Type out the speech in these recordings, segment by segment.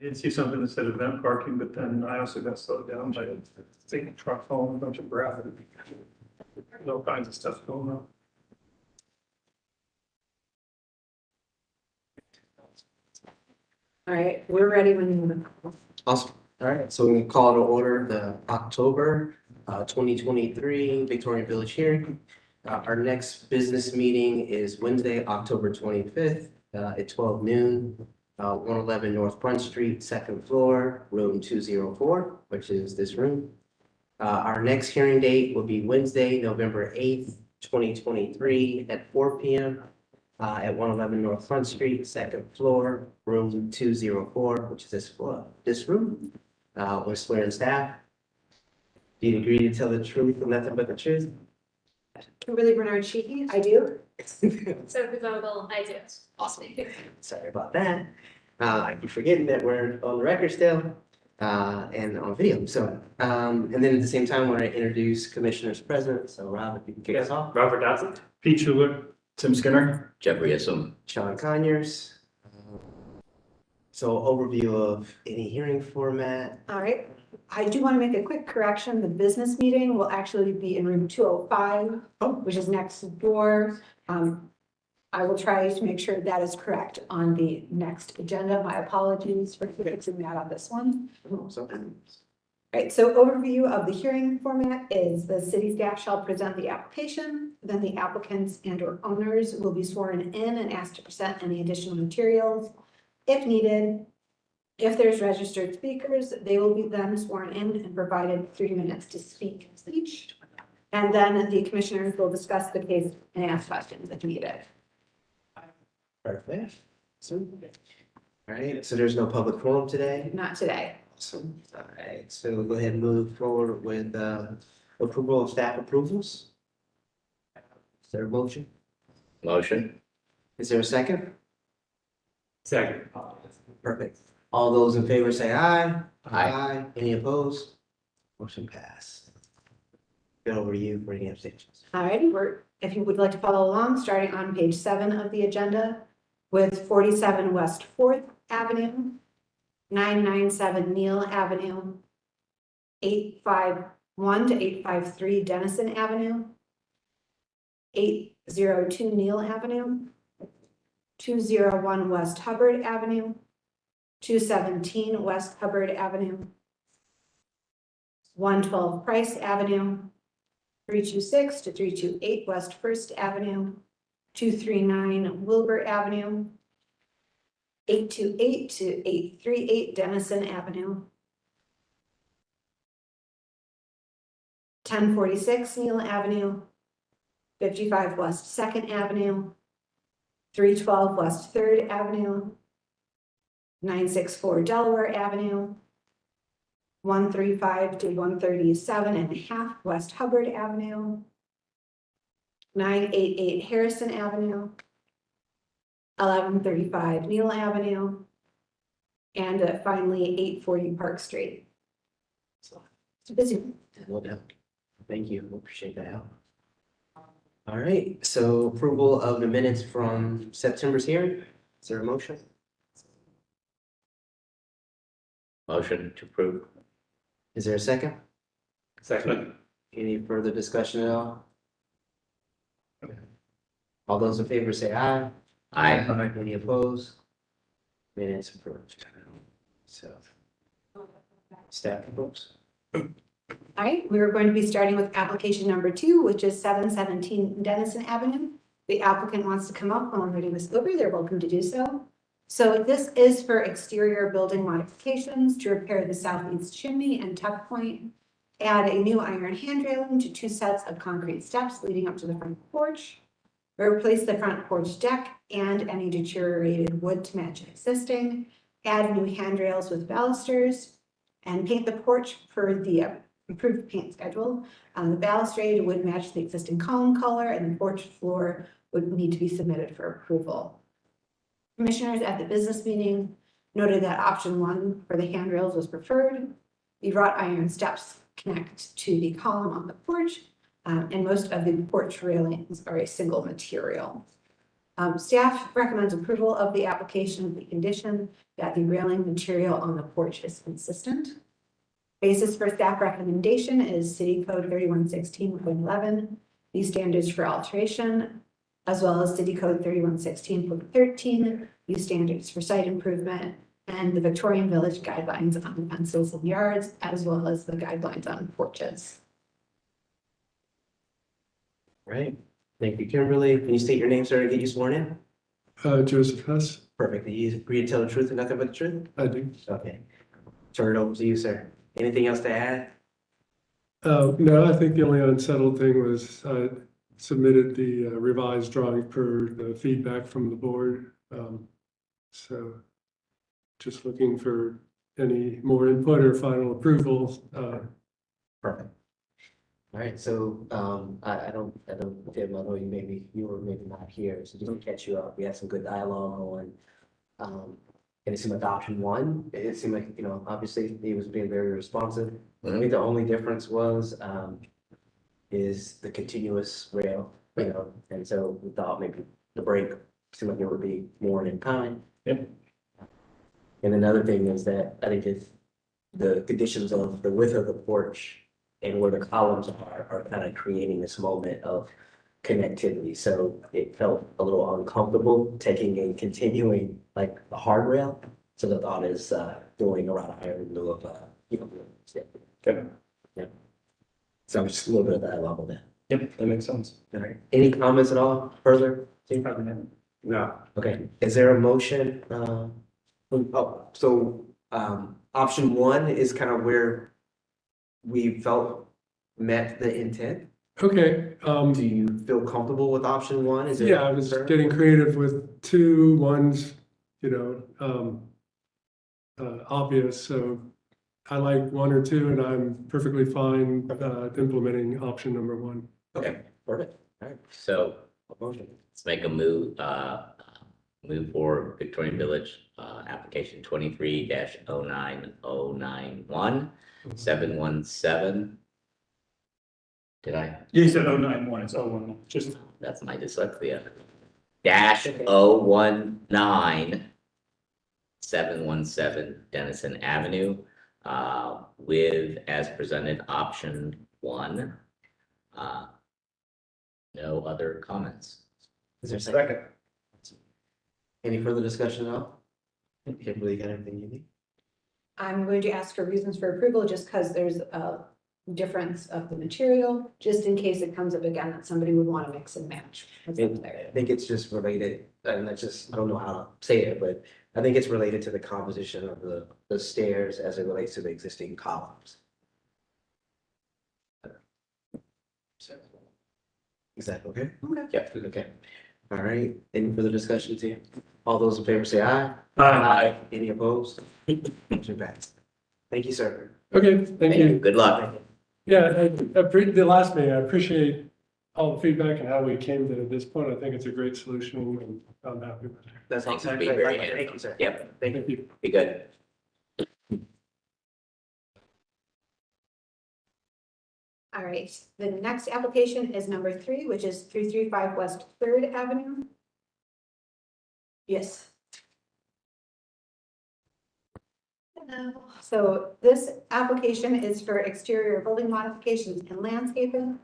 did see something that said event parking, but then I also got slowed down by a big truck hauling a bunch of gravel. There's all kinds of stuff going on. All right, we're ready when you. Awesome. All right, so we can call to order the October 2023 Victorian Village hearing. Our next business meeting is Wednesday, October 25th at 12 noon, 111 North Front Street, second floor, room 204, which is this room. Our next hearing date will be Wednesday, November 8th, 2023 at 4 p.m. At 111 North Front Street, second floor, room 204, which is this room. We're swearing staff. Do you agree to tell the truth and nothing but the truth? Kimberly Bernard Sheehy, I do. Sophie Vogel, I do. Awesome. Sorry about that. I keep forgetting that we're on the record still, and on video. So, and then at the same time, we're going to introduce commissioners present. So Rob, if you can kick us off. Robert Dodson. Pete Schuler, Tim Skinner. Jeffrey Issom. Sean Conyers. So overview of any hearing format. All right, I do want to make a quick correction. The business meeting will actually be in room 205, which is next door. I will try to make sure that is correct on the next agenda. My apologies for fixing that on this one. So, Right, so overview of the hearing format is the city staff shall present the application, then the applicants and or owners will be sworn in and asked to present any additional materials if needed. If there's registered speakers, they will be then sworn in and provided 3 minutes to speak each. And then the commissioners will discuss the case and ask questions if needed. perfect. So, all right, so there's no public forum today. Not today. Awesome. All right, so we'll go ahead and move forward with approval of staff approvals. Is there a motion? Motion. Is there a second? Second. Perfect. All those in favor say aye. Aye. Any opposed? Motion passed. Go over to you for any abstentions. All righty, if you would like to follow along, starting on page 7 of the agenda with 47 West 4th Avenue, 997 Neal Avenue, 851 to 853 Dennison Avenue, 802 Neal Avenue, 201 West Hubbard Avenue, 217 West Hubbard Avenue, 112 Price Avenue, 326 to 328 West First Avenue, 239 Wilbur Avenue, 828 to 838 Dennison Avenue, 1046 Neal Avenue, 55 West 2nd Avenue, 312 West 3rd Avenue, 964 Delaware Avenue, 135 to 137.5 West Hubbard Avenue, 988 Harrison Avenue, 1135 Neal Avenue, and finally 840 Park Street. So it's busy. No doubt. Thank you. We appreciate that help. All right, so approval of the minutes from September's hearing. Is there a motion? Motion to approve. Is there a second? Second. Any further discussion at all? All those in favor say aye. Aye. Any opposed? Minutes approved. So. Staff reports. All right, we are going to be starting with application number 2, which is 717 Dennison Avenue. The applicant wants to come up when we're ready to over, they're welcome to do so. So this is for exterior building modifications to repair the southeast chimney and tuck point, add a new iron handrailing to 2 sets of concrete steps leading up to the front porch, replace the front porch deck and any deteriorated wood to match existing, add new handrails with balusters, and paint the porch per the improved paint schedule. The balustrade would match the existing column color and the porch floor would need to be submitted for approval. Commissioners at the business meeting noted that option 1 for the handrails was preferred. The wrought iron steps connect to the column on the porch, and most of the porch railings are a single material. Staff recommends approval of the application with the condition that the railing material on the porch is consistent. Basis for staff recommendation is City Code 3116.11, these standards for alteration, as well as City Code 3116.13, these standards for site improvement, and the Victorian Village guidelines on fences and yards, as well as the guidelines on porches. Right. Thank you, Kimberly. Can you state your name, sir, and get you sworn in? Joseph Hess, Perfect. Do you agree to tell the truth and nothing but the truth? I do. Okay. Turn it over to you, sir. Anything else to add? No, I think the only unsettled thing was I submitted the revised drawing per the feedback from the board. So just looking for any more input or final approval. Perfect. All right, so, I don't, Tim, I know you were maybe not here, so just to catch you up, we had some good dialogue on, and it seemed like option one, it seemed like, obviously he was being very responsive. I think the only difference was, is the continuous rail, and so we thought maybe the break seemed like it would be more in kind. Yep. And another thing is that I think if the conditions of the width of the porch and where the columns are kind of creating this moment of connectivity. So it felt a little uncomfortable taking and continuing like a hard rail. So the thought is doing a wrought iron in lieu of, step. Okay. Yeah. So just a little bit of dialogue on that. Yep, that makes sense. All right. Any comments at all further? No. Okay, is there a motion? Option one is kind of where we felt met the intent. Okay, Do you feel comfortable with option one? Is it? yeah, I was getting creative with two ones, obvious, so I like one or two and I'm perfectly fine implementing option number one. Okay, perfect. All right, So motion. let's make a move, move for Victorian Village, application 23-09091, 717. Did I? You said 091, it's 01, just. That's my dyslexia. Dash 019 717 Dennison Avenue, with as presented option one. No other comments. Is there a second? Any further discussion at all? Kimberly, got everything you need? I'm going to ask for reasons for approval just because there's a difference of the material, just in case it comes up again that somebody would want to mix and match. what's up there. I think it's just related, and I don't know how to say it, but I think it's related to the composition of the stairs as it relates to the existing columns. Is that okay? Okay. Yeah, okay. All right, any further discussions here? All those in favor say aye. Aye. Any opposed? Motion passed. Thank you, sir. Okay, thank you. Good luck. Yeah, the last meeting, I appreciate all the feedback and how we came to this point. I think it's a great solution and I'm happy with it. That's all. Thanks for being very Thank you, sir. Yep, Thank you. Thank you. be good. All right, the next application is number 3, which is 335 West 3rd Avenue. Yes. So this application is for exterior building modifications and landscaping.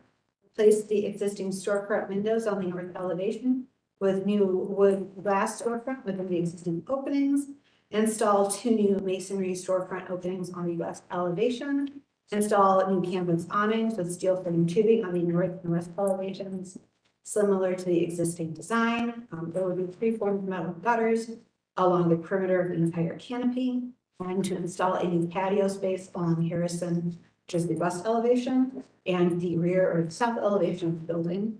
Place the existing storefront windows on the north elevation with new wood glass storefront within the existing openings. Install 2 new masonry storefront openings on the west elevation. Install new canvas awnings with steel frame tubing on the north and west elevations, similar to the existing design. There will be 3 formed metal gutters along the perimeter of the entire canopy, and to install a new patio space along Harrison, which is the west elevation, and the rear or south elevation of the building.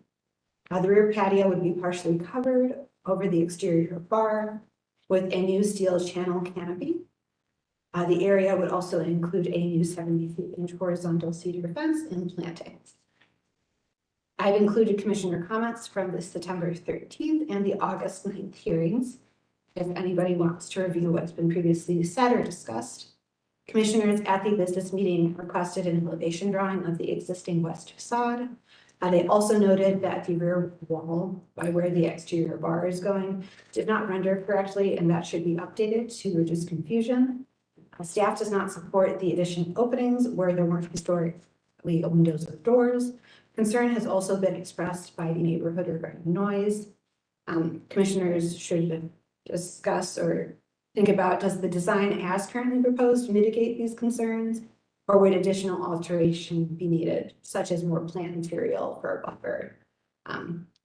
The rear patio would be partially covered over the exterior bar with a new steel channel canopy. The area would also include a new 70-inch horizontal cedar fence and plantings. I've included commissioner comments from the September 13th and the August 9th hearings. If anybody wants to review what's been previously said or discussed. Commissioners at the business meeting requested an elevation drawing of the existing west facade. They also noted that the rear wall by where the exterior bar is going did not render correctly, and that should be updated to reduce confusion. Staff does not support the addition of openings where there weren't historically windows or doors. Concern has also been expressed by the neighborhood regarding noise. Commissioners should discuss or think about, does the design as currently proposed mitigate these concerns? Or would additional alteration be needed, such as more plant material for a buffer?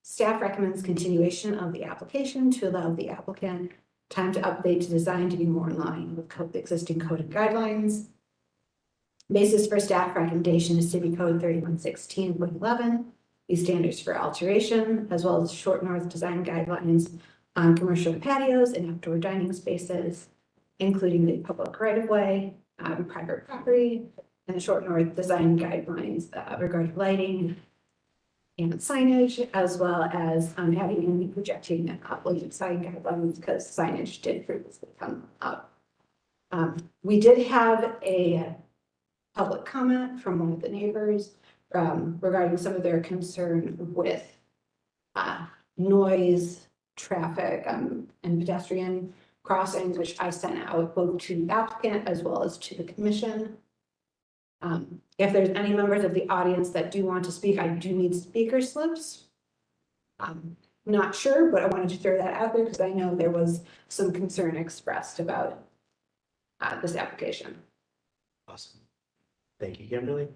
Staff recommends continuation of the application to allow the applicant time to update to design to be more in line with the existing code and guidelines. Basis for staff recommendation is City Code 3116.11, these standards for alteration, as well as short north design guidelines on commercial patios and outdoor dining spaces, including the public right-of-way, private property, and the short north design guidelines regarding lighting and signage, as well as having and projecting uploaded sign guidelines, because signage did previously come up. We did have a public comment from one of the neighbors regarding some of their concern with noise, traffic, and pedestrian crossings, which I sent out both to the applicant as well as to the commission. If there's any members of the audience that do want to speak, I do need speaker slips. Not sure, but I wanted to throw that out there because I know there was some concern expressed about this application. Awesome. Thank you, Kimberly.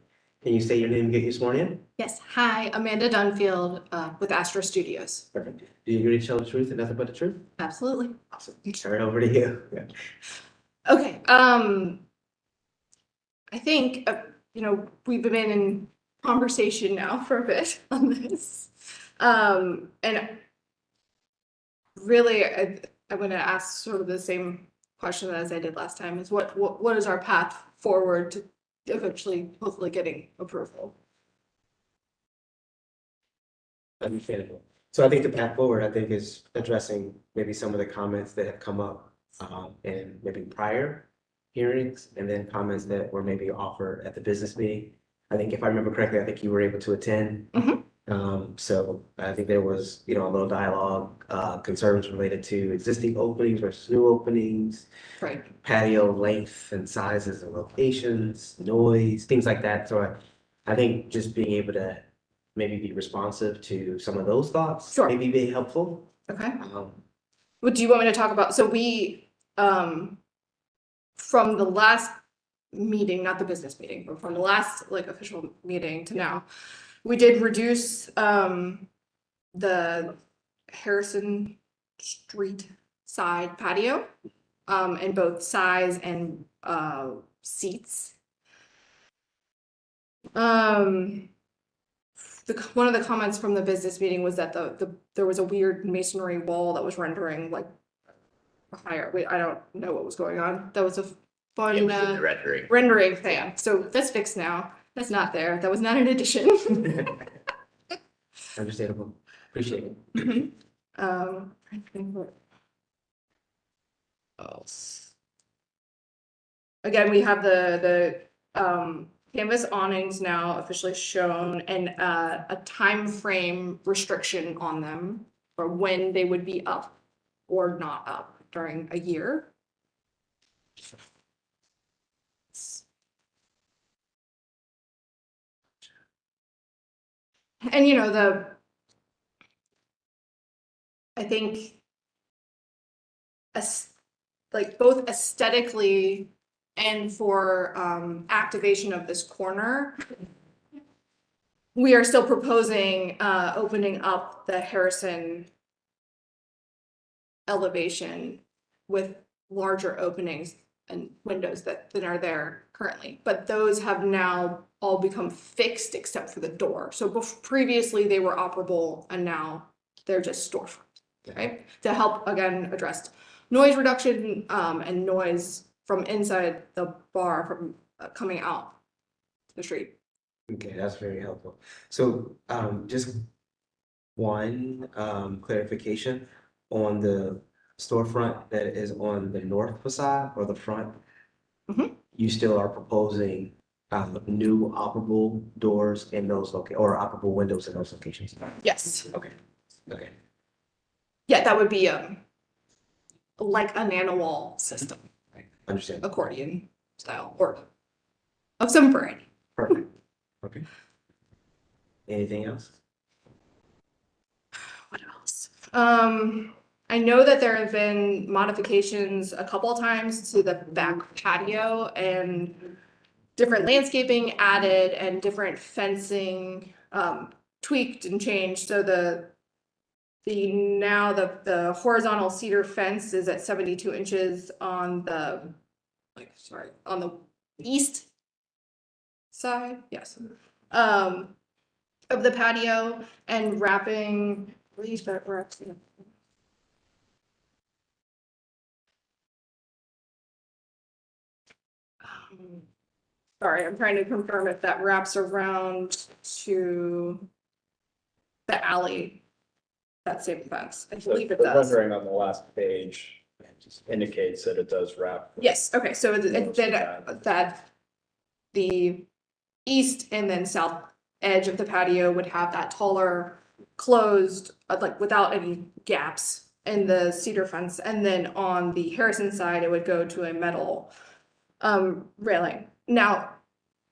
Can you say your name and get you sworn in? Yes, hi, Amanda Dunfield with Astro Studios. Perfect. Do you agree to tell the truth and nothing but the truth? Absolutely. Awesome. Turn it over to you. Yeah. Okay, I think, we've been in conversation now for a bit on this. And really, I'm gonna ask sort of the same question as I did last time, is what is our path forward to eventually, hopefully getting approval? Understandable. So I think the path forward, I think, is addressing maybe some of the comments that have come up in maybe prior hearings, and then comments that were maybe offered at the business meeting. I think if I remember correctly, I think you were able to attend. So I think there was, a little dialogue, concerns related to existing openings versus new openings, Right. patio length and sizes and locations, noise, things like that. So I think just being able to maybe be responsive to some of those thoughts, Sure. maybe be helpful. Okay. What do you want me to talk about? So we, from the last meeting, not the business meeting, but from the last official meeting to now, we did reduce the Harrison Street side patio in both size and seats. One of the comments from the business meeting was that there was a weird masonry wall that was rendering higher. I don't know what was going on. That was a fun It was in the rendering. rendering thing. So that's fixed now. That's not there. That was not an addition. Understandable. Appreciate it. I think what else? Again, we have the canvas awnings now officially shown, and a time frame restriction on them for when they would be up or not up during a year. And I think both aesthetically and for activation of this corner, we are still proposing opening up the Harrison elevation with larger openings and windows that are there currently, but those have now all become fixed except for the door. So previously they were operable, and now they're just storefront, right? To help again address noise reduction and noise from inside the bar from coming out the street. Okay, that's very helpful. So just one clarification on the storefront that is on the north facade or the front. Mhm. You still are proposing new operable doors in those or operable windows in those locations. Yes, Okay. Okay. yeah, that would be like a nano wall system, Understand. accordion style, or of some variety. Perfect. Okay. Anything else? What else? I know that there have been modifications a couple of times to the back patio and different landscaping added and different fencing tweaked and changed. So now the horizontal cedar fence is at 72 inches on the on the east side, yes. Of the patio and wrapping these wraps. Sorry, I'm trying to confirm if that wraps around to the alley. That same fence. I believe it The does. rendering on the last page indicates that it does wrap. Yes, okay, so Most of that the east and then south edge of the patio would have that taller, closed, like without any gaps in the cedar fence. And then on the Harrison side, it would go to a metal railing. Now,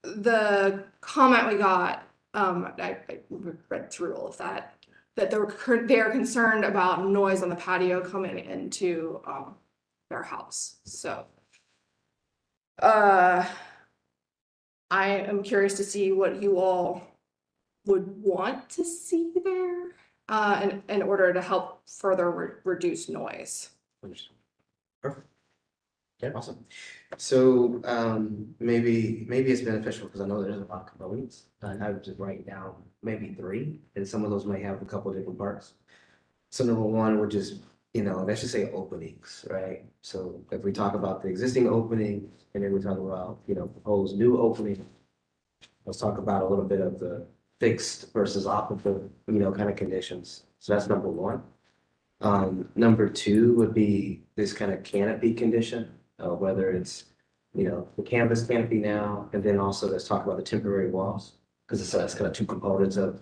the comment we got, I read through all of that, that they're concerned about noise on the patio coming into their house. So I am curious to see what you all would want to see there in order to help further reduce noise. Understood. Perfect. Yeah, awesome. So maybe it's beneficial because I know there's a lot of components. And I would just write down maybe 3, and some of those might have a couple of different parts. So number 1 would just, let's just say openings, right? So if we talk about the existing opening and then we talk about, proposed new opening, let's talk about a little bit of the fixed versus operative, kind of conditions. So that's number 1. Number 2 would be this kind of canopy condition, whether it's, the canvas canopy now, and then also let's talk about the temporary walls, because that's kind of 2 components of,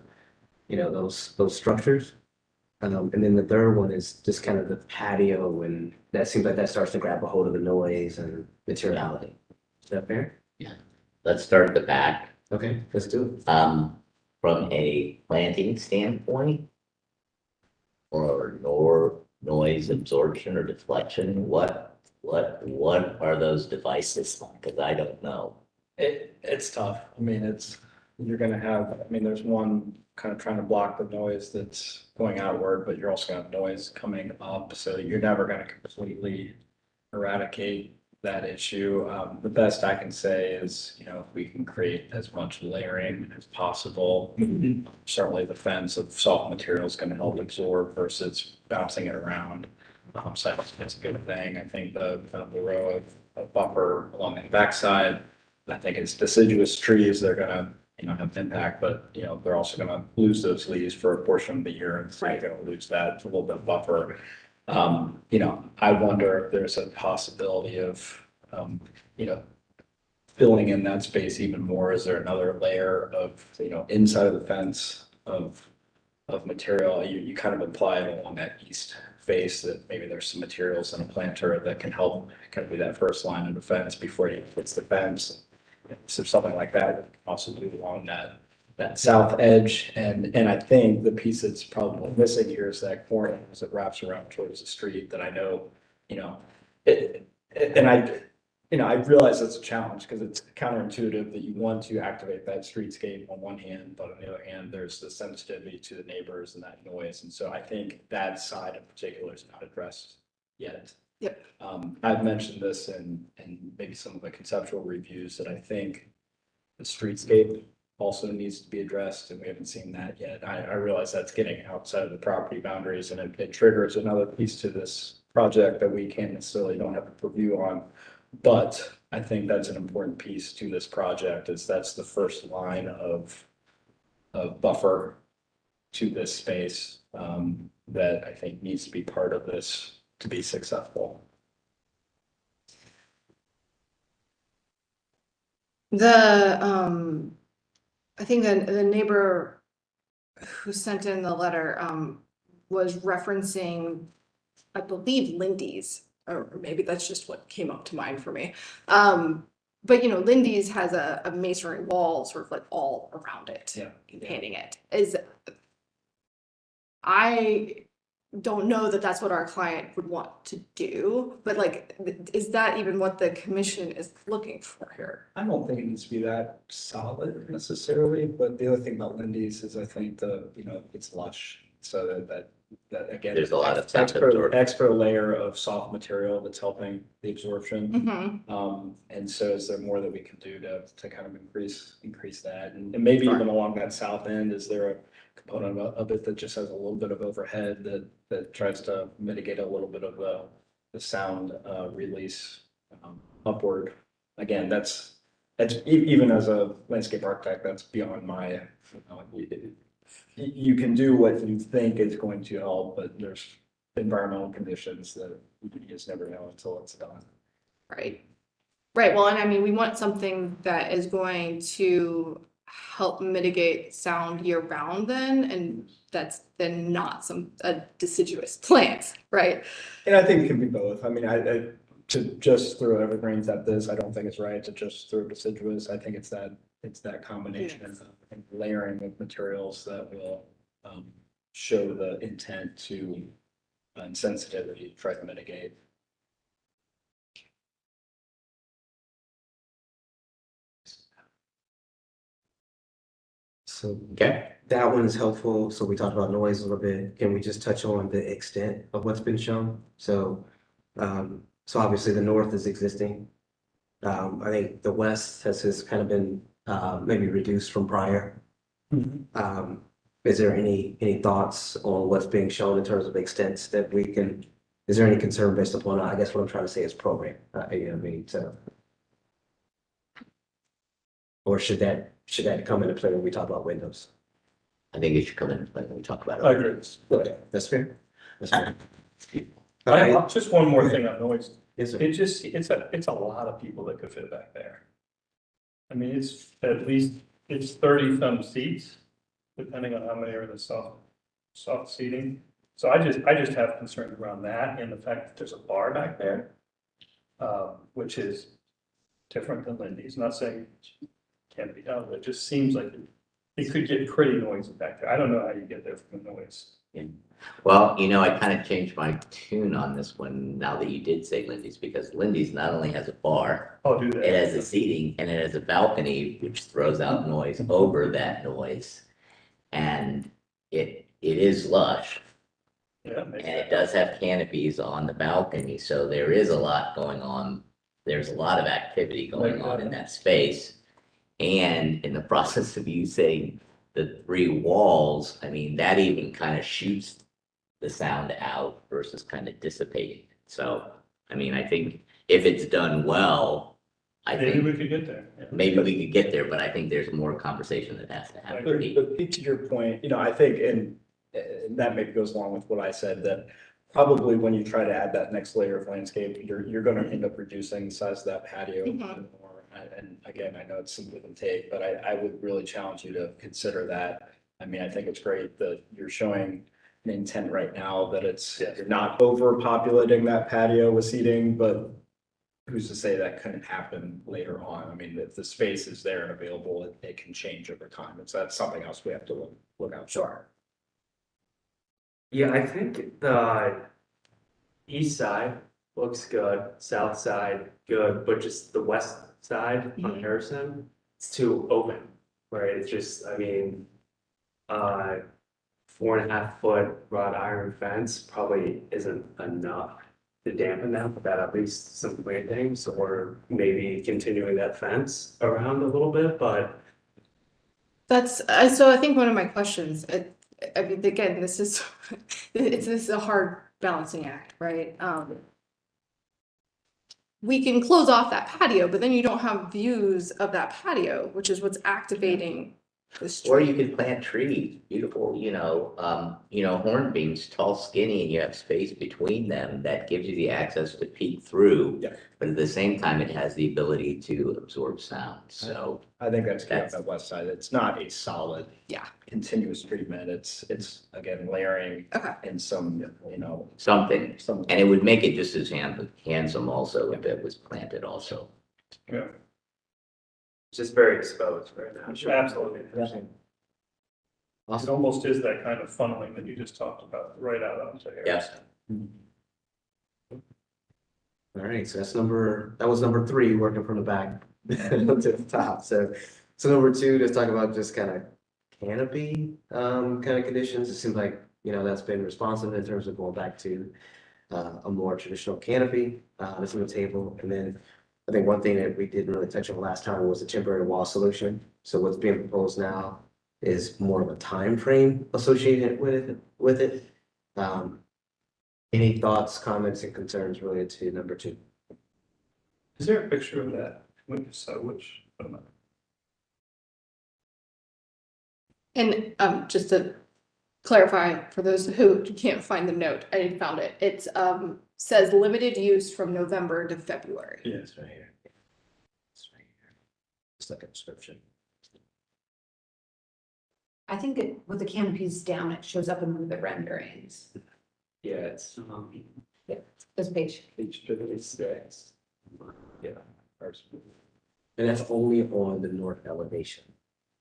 those structures. And then the third one is just kind of the patio, and that seems like that starts to grab a hold of the noise and materiality. Is that fair? Let's start at the back. Okay, let's do it. From a planting standpoint, or noise absorption or deflection, what are those devices? Because I don't know. It's tough. I mean, you're gonna have, there's one kind of trying to block the noise that's going outward, but you're also gonna have noise coming up. So you're never gonna completely eradicate that issue. The best I can say is, if we can create as much layering as possible. Certainly the fence of soft material is gonna help absorb versus bouncing it around. So I think that's a good thing. I think the row of buffer along the backside, I think it's deciduous trees, they're gonna, have impact, but, they're also gonna lose those leaves for a portion of the year, and so you're gonna lose that, a little bit of buffer. I wonder if there's a possibility of, filling in that space even more. Is there another layer of, inside of the fence of material? You kind of implied along that east face that maybe there's some materials in a planter that can help kind of be that first line of defense before it hits the fence. So something like that can also do along that south edge. And I think the piece that's probably missing here is that corner as it wraps around towards the street that I know, I realize that's a challenge because it's counterintuitive that you want to activate that streetscape on one hand, but on the other hand, there's the sensitivity to the neighbors and that noise. And so I think that side in particular is not addressed yet. Yep. I've mentioned this in maybe some of the conceptual reviews that I think the streetscape also needs to be addressed, and we haven't seen that yet. I realize that's getting outside of the property boundaries, and it triggers another piece to this project that we can't necessarily don't have a purview on. But I think that's an important piece to this project, is that's the first line of buffer to this space that I think needs to be part of this to be successful. I think the neighbor who sent in the letter, was referencing, I believe Lindy's, or maybe that's just what came up to mind for me. But you know, Lindy's has a masonry wall sort of like all around it. Yeah. Containing it is, I don't know that that's what our client would want to do, but like, is that even what the commission is looking for here? I don't think it needs to be that solid necessarily, but the other thing about Lindy's is I think it's lush. So that again. There's a lot of sound extra absorption. extra layer of soft material that's helping the absorption. Mm-hmm. And so is there more that we can do to kind of increase that? And maybe even along that south end, is there a component of it that just has a little bit of overhead that tries to mitigate a little bit of the sound release upward? Again, that's even as a landscape architect, that's beyond my, you can do what you think is going to help, but there's environmental conditions that you just never know until it's done. Right. Right. Well, and I mean, we want something that is going to help mitigate sound year round then, and that's then not a deciduous plant, right? And I think it can be both. I mean, I to just throw evergreens at this, I don't think it's right to just throw deciduous. I think it's that combination of layering of materials that will show the intent to and sensitivity to try to mitigate. So Okay. that one is helpful. So we talked about noise a little bit. Can we just touch on the extent of what's been shown? So, so obviously the north is existing. I think the west has kind of been maybe reduced from prior. Is there any thoughts on what's being shown in terms of extents that we can, is there any concern based upon, I guess what I'm trying to say is program, you know what I mean, so. Or should that come into play when we talk about windows? I think it should come into play when we talk about I it. agree. Okay, that's fair. That's fair. I have just one more thing on noise. Yes, sir. It's a lot of people that could fit back there. I mean, it's at least, it's 30 some seats, depending on how many are in the soft seating. So I just have concerns around that and the fact that there's a bar back there, which is different than Lindy's. Not saying it can't be done, but it just seems like it could get pretty noisy back there. I don't know how you get there from the noise. Well, I kind of changed my tune on this one now that you did say Lindy's, because Lindy's not only has a bar, I'll do that. it has a seating and it has a balcony, which throws out noise over that noise. And it is lush. Yeah, And maybe. it does have canopies on the balcony, so there is a lot going on. There's a lot of activity going on in that space. And in the process of you saying the 3 walls, I mean, that even kind of shoots the sound out versus kind of dissipating. So, I mean, I think if it's done well, Maybe we could get there. Yeah. maybe we could get there, but I think there's more conversation that has to I happen. agree. But to your point, I think, and that maybe goes along with what I said, that probably when you try to add that next layer of landscape, you're going to end up reducing the size of that patio. Mhm. More. And again, I know it's some give and take, but I would really challenge you to consider that. I mean, I think it's great that you're showing an intent right now that you're not overpopulating that patio with seating, but who's to say that couldn't happen later on? I mean, if the space is there and available, it can change over time. That's something else we have to look out for. Sure. Yeah, I think the east side looks good, south side good, but just the west side on Mhm. Harrison, it's too open, right? It's just, I mean, 4.5 foot wrought iron fence probably isn't enough to dampen that, but at least some plantings or maybe continuing that fence around a little bit, but That's, so I think one of my questions, I mean, again, this is, this is a hard balancing act, right? We can close off that patio, but then you don't have views of that patio, which is what's activating this Or tree. you could plant trees, beautiful, hornbeams, tall, skinny, and you have space between them that gives you the access to peek through. Yeah. But at the same time, it has the ability to absorb sound, so. I think that's key on That's- the west side. It's not a solid. Yeah. Continuous treatment. It's again layering Okay. in some, Something, some. and it would make it just as handsome also if it was planted also. Yeah, It's just very exposed right now. absolutely. It Awesome. almost is that kind of funneling that you just talked about, right out onto here. Yes. All right, so that was number 3, working from the back to the top. So number 2, let's talk about just kind of canopy, kind of conditions. It seems like, that's been responsive in terms of going back to a more traditional canopy, that's on the table. And then I think one thing that we didn't really touch on last time was the temporary wall solution. So what's being proposed now is more of a time frame associated with it. Any thoughts, comments, and concerns related to number 2? Is there a picture of that? Which? And just to clarify, for those who can't find the note, I found it. It's says limited use from November to February. Yeah. It's right here. It's right here. It's like a description. I think with the canopies down, it shows up in one of the renderings, Yeah, it's, this page. Each to the six. Yeah. And that's only on the north elevation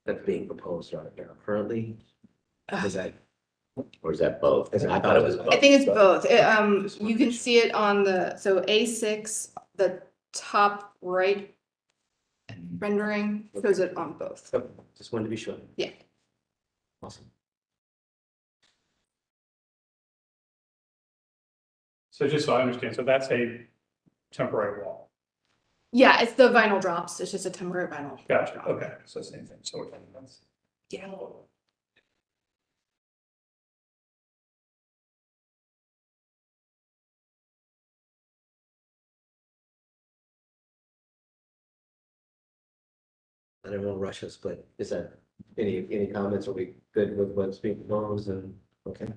that's being proposed right now. Currently, is that, Or is that both? Is it I thought it was both? both. I think it's both. You can see it on so A6, the top right rendering shows it on both. oh, just wanted to be sure. Yeah. Awesome. So just so I understand, so that's a temporary wall. Yeah, it's the vinyl drops. It's just a temporary vinyl. Gotcha, okay, so same thing, so we're talking about. Yeah. I don't want to rush us, but is that any comments? Are we good with what's being proposed? And okay.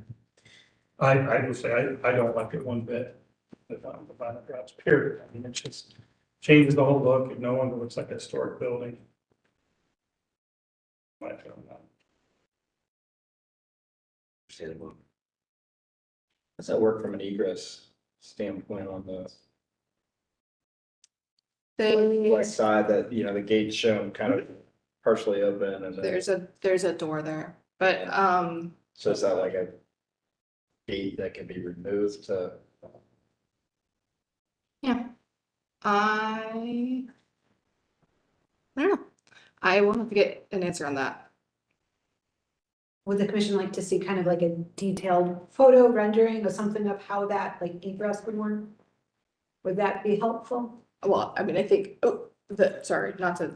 I would say, I don't like it one bit, the vinyl drops, period. I mean, it just changes the whole look, it no longer looks like a historic building. My feeling on Understandable. Does that work from an egress standpoint on the They, west side that, the gate's shown kind of partially open and then, there's a door there, but so is that like a gate that can be removed to? yeah. I don't know. I will have to get an answer on that. Would the commission like to see kind of like a detailed photo rendering or something of how that like egress would work? Would that be helpful? Well, I mean, I think, sorry, not to,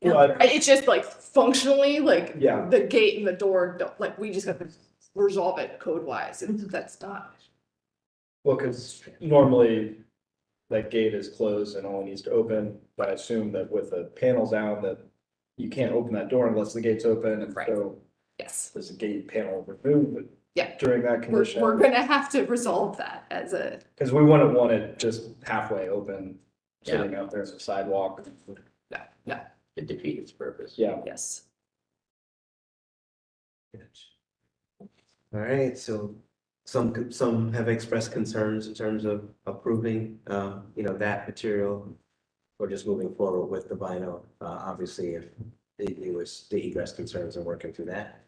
Well, it's just like functionally, like Yeah. the gate and the door, don't like, we just have to resolve it code wise, and that's not. Well, because normally that gate is closed and only needs to open, but I assume that with the panels down that you can't open that door unless the gate's open, and Right. so Yes. there's a gate panel removed. Yeah. During that We're condition, gonna have to resolve that as a, because we wouldn't want it just halfway open, sitting out there as a sidewalk. yeah, To defeat its purpose. Yeah, yes. All right, so some have expressed concerns in terms of approving, that material or just moving forward with the vinyl. Obviously, if it was the egress concerns and working through that.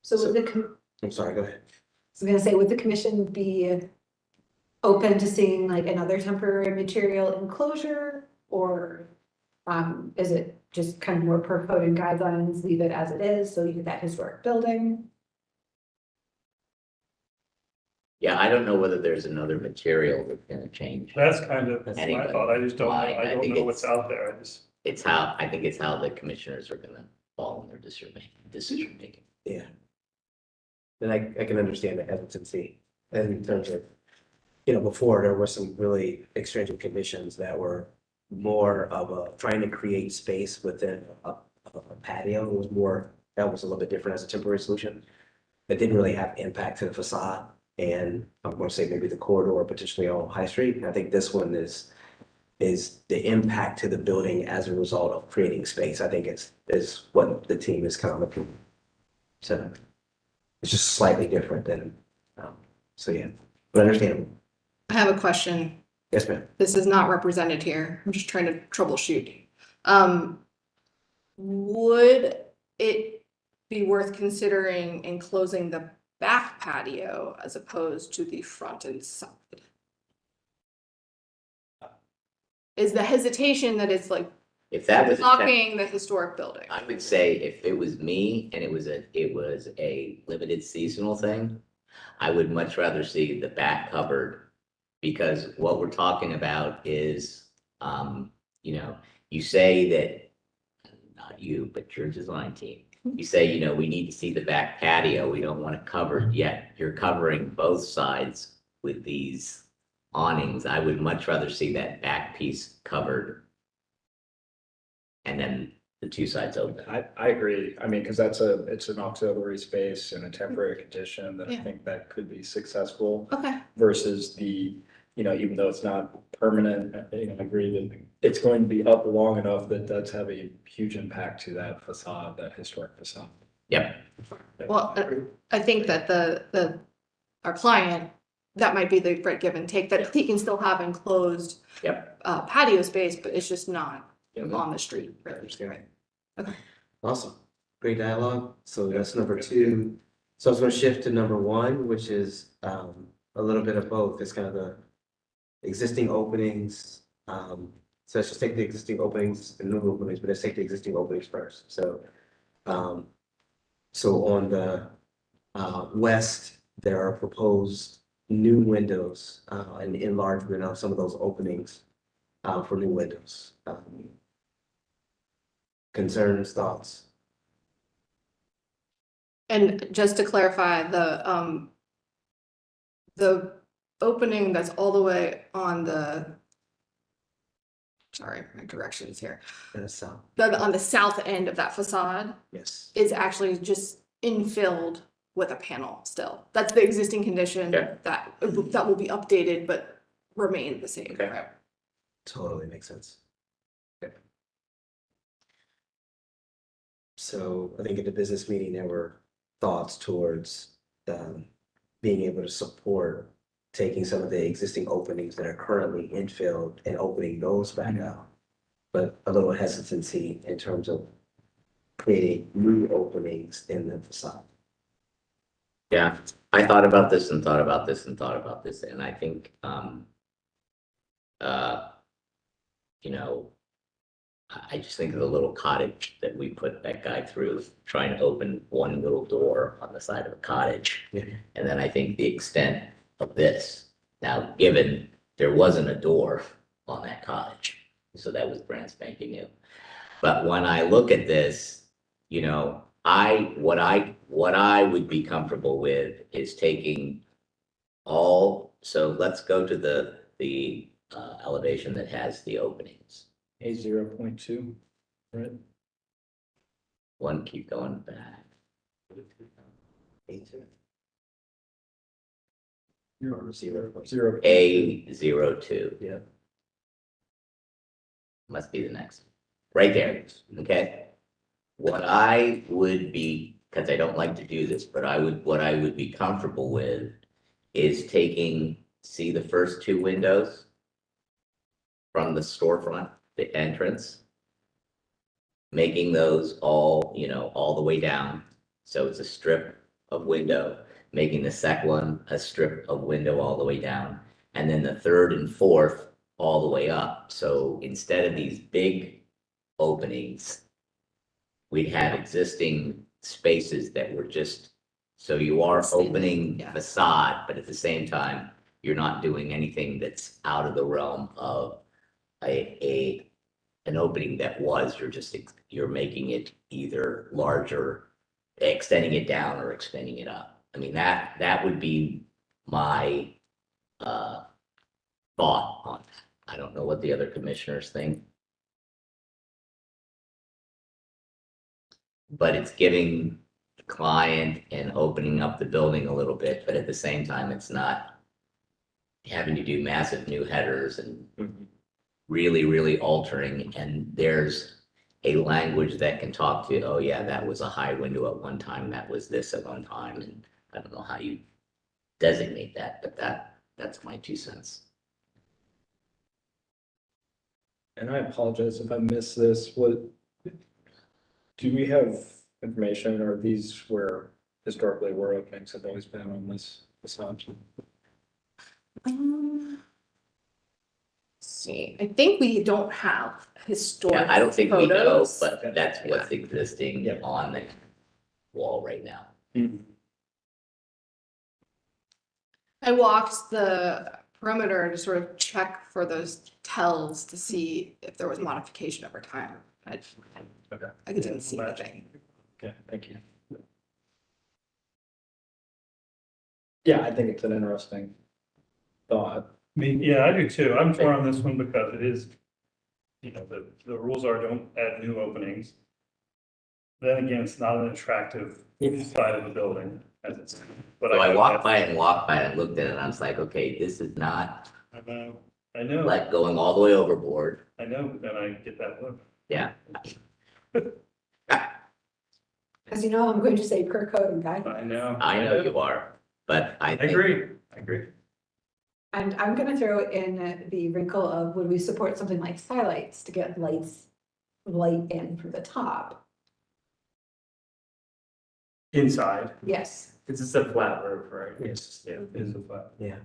So would I'm sorry, go ahead. I was gonna say, would the commission be open to seeing like another temporary material enclosure? Or is it just kind of more per code and guidelines, leave it as it is, so you get that historic building? Yeah, I don't know whether there's another material that's gonna change. That's kind of my Anyway, thought, I just don't know, fine, I I don't think know what's it's- out there, I just. I think it's how the commissioners are gonna fall in their decision making. Yeah. And I can understand the hesitancy in terms of, before there were some really extrinsic conditions that were more of a trying to create space within patio. It was more, that was a little bit different as a temporary solution. That didn't really have impact to the facade. And I'm going to say maybe the corridor potentially on High Street. And I think this one is the impact to the building as a result of creating space. I think is what the team is kind of looking. So it's just slightly different than, so yeah, but understandable. I have a question. Yes, ma'am. This is not represented here. I'm just trying to troubleshoot. Would it be worth considering enclosing the back patio as opposed to the front and side? Is the hesitation that it's like If that was, blocking the historic building? I would say if it was me and it was a limited seasonal thing, I would much rather see the back covered. Because what we're talking about is, you say that, not you, but your design team. You say, we need to see the back patio. We don't want it covered yet. You're covering both sides with these awnings. I would much rather see that back piece covered. And then the two sides open. I agree. I mean, because it's an auxiliary space and a temporary condition that I Yeah. think that could be successful Okay. versus even though it's not permanent, I agree that it's going to be up long enough that does have a huge impact to that facade, that historic facade. Yep. Well, I think that our client, that might be the right give and take, that he can still have enclosed Yep. patio space, but it's just not Yeah. on the street. Right. Awesome. Great dialogue. So that's number two. So I was going to shift to number one, which is a little bit of both. It's kind of the existing openings. So let's just take the existing openings and new openings, but let's take the existing openings first. So on the west, there are proposed new windows and enlargement of some of those openings for new windows. Concerns, thoughts? And just to clarify, the opening that's all the way on sorry, my directions here. So, On the south end of that facade yes. is actually just infilled with a panel still. That's the existing condition Yeah. that will be updated, but remain the same. Okay. Right? Totally makes sense. Okay. So I think at the business meeting, there were thoughts towards being able to support taking some of the existing openings that are currently infilled and opening those back out. But a little hesitancy in terms of creating new openings in the facade. Yeah, I thought about this and thought about this and thought about this, and I think, I just think of the little cottage that we put that guy through, trying to open one little door on the side of a cottage. Yeah. And then I think the extent of this, now, given there wasn't a door on that cottage, so that was brand spanking new. But when I look at this, what I would be comfortable with is taking so let's go to the elevation that has the openings. A 0.2, right? One, keep going back. Zero. A02. Yeah. Must be the next. Right there, okay? What I would be, because I don't like to do this, but what I would be comfortable with is see the first two windows from the storefront, the entrance, making those all the way down. So it's a strip of window, making the second one a strip of window all the way down, and then the third and fourth all the way up. So instead of these big openings, we'd have existing spaces that were so you are opening Yeah. facade, but at the same time, you're not doing anything that's out of the realm of an opening that you're making it either larger, extending it down or extending it up. I mean, that would be my thought on that. I don't know what the other commissioners think. but it's giving the client and opening up the building a little bit, but at the same time, it's not having to do massive new headers and really, really altering, and there's a language that can talk to, oh yeah, that was a high window at one time, that was this at one time, and I don't know how you designate that, but that's my 2 cents. And I apologize if I missed this, do we have information, or these where historically where openings have always been on this facade? See, I think we don't have historic Yeah, I don't think we know, photos. but that's what's existing Yeah. on the wall right now. I walked the perimeter to sort of check for those tells to see if there was modification over time. Okay. I didn't see anything. Okay, thank you. Yeah, I think it's an interesting thought. I mean, yeah, I do too. I'm torn on this one because it is, the rules are don't add new openings. Then again, it's not an attractive side of the building as it's. But So I walked by and looked at it, and I was like, okay, this is not I know, like going all the way overboard. but then I get that look. Yeah, As you know, I'm going to say per code and guidelines. I know. I know you are, but I I think. agree. And I'm gonna throw in the wrinkle of, would we support something like skylights to get light in from the top? Inside, Yes, It's just a flat roof, right? Yes. yeah, it is a flat. Yeah.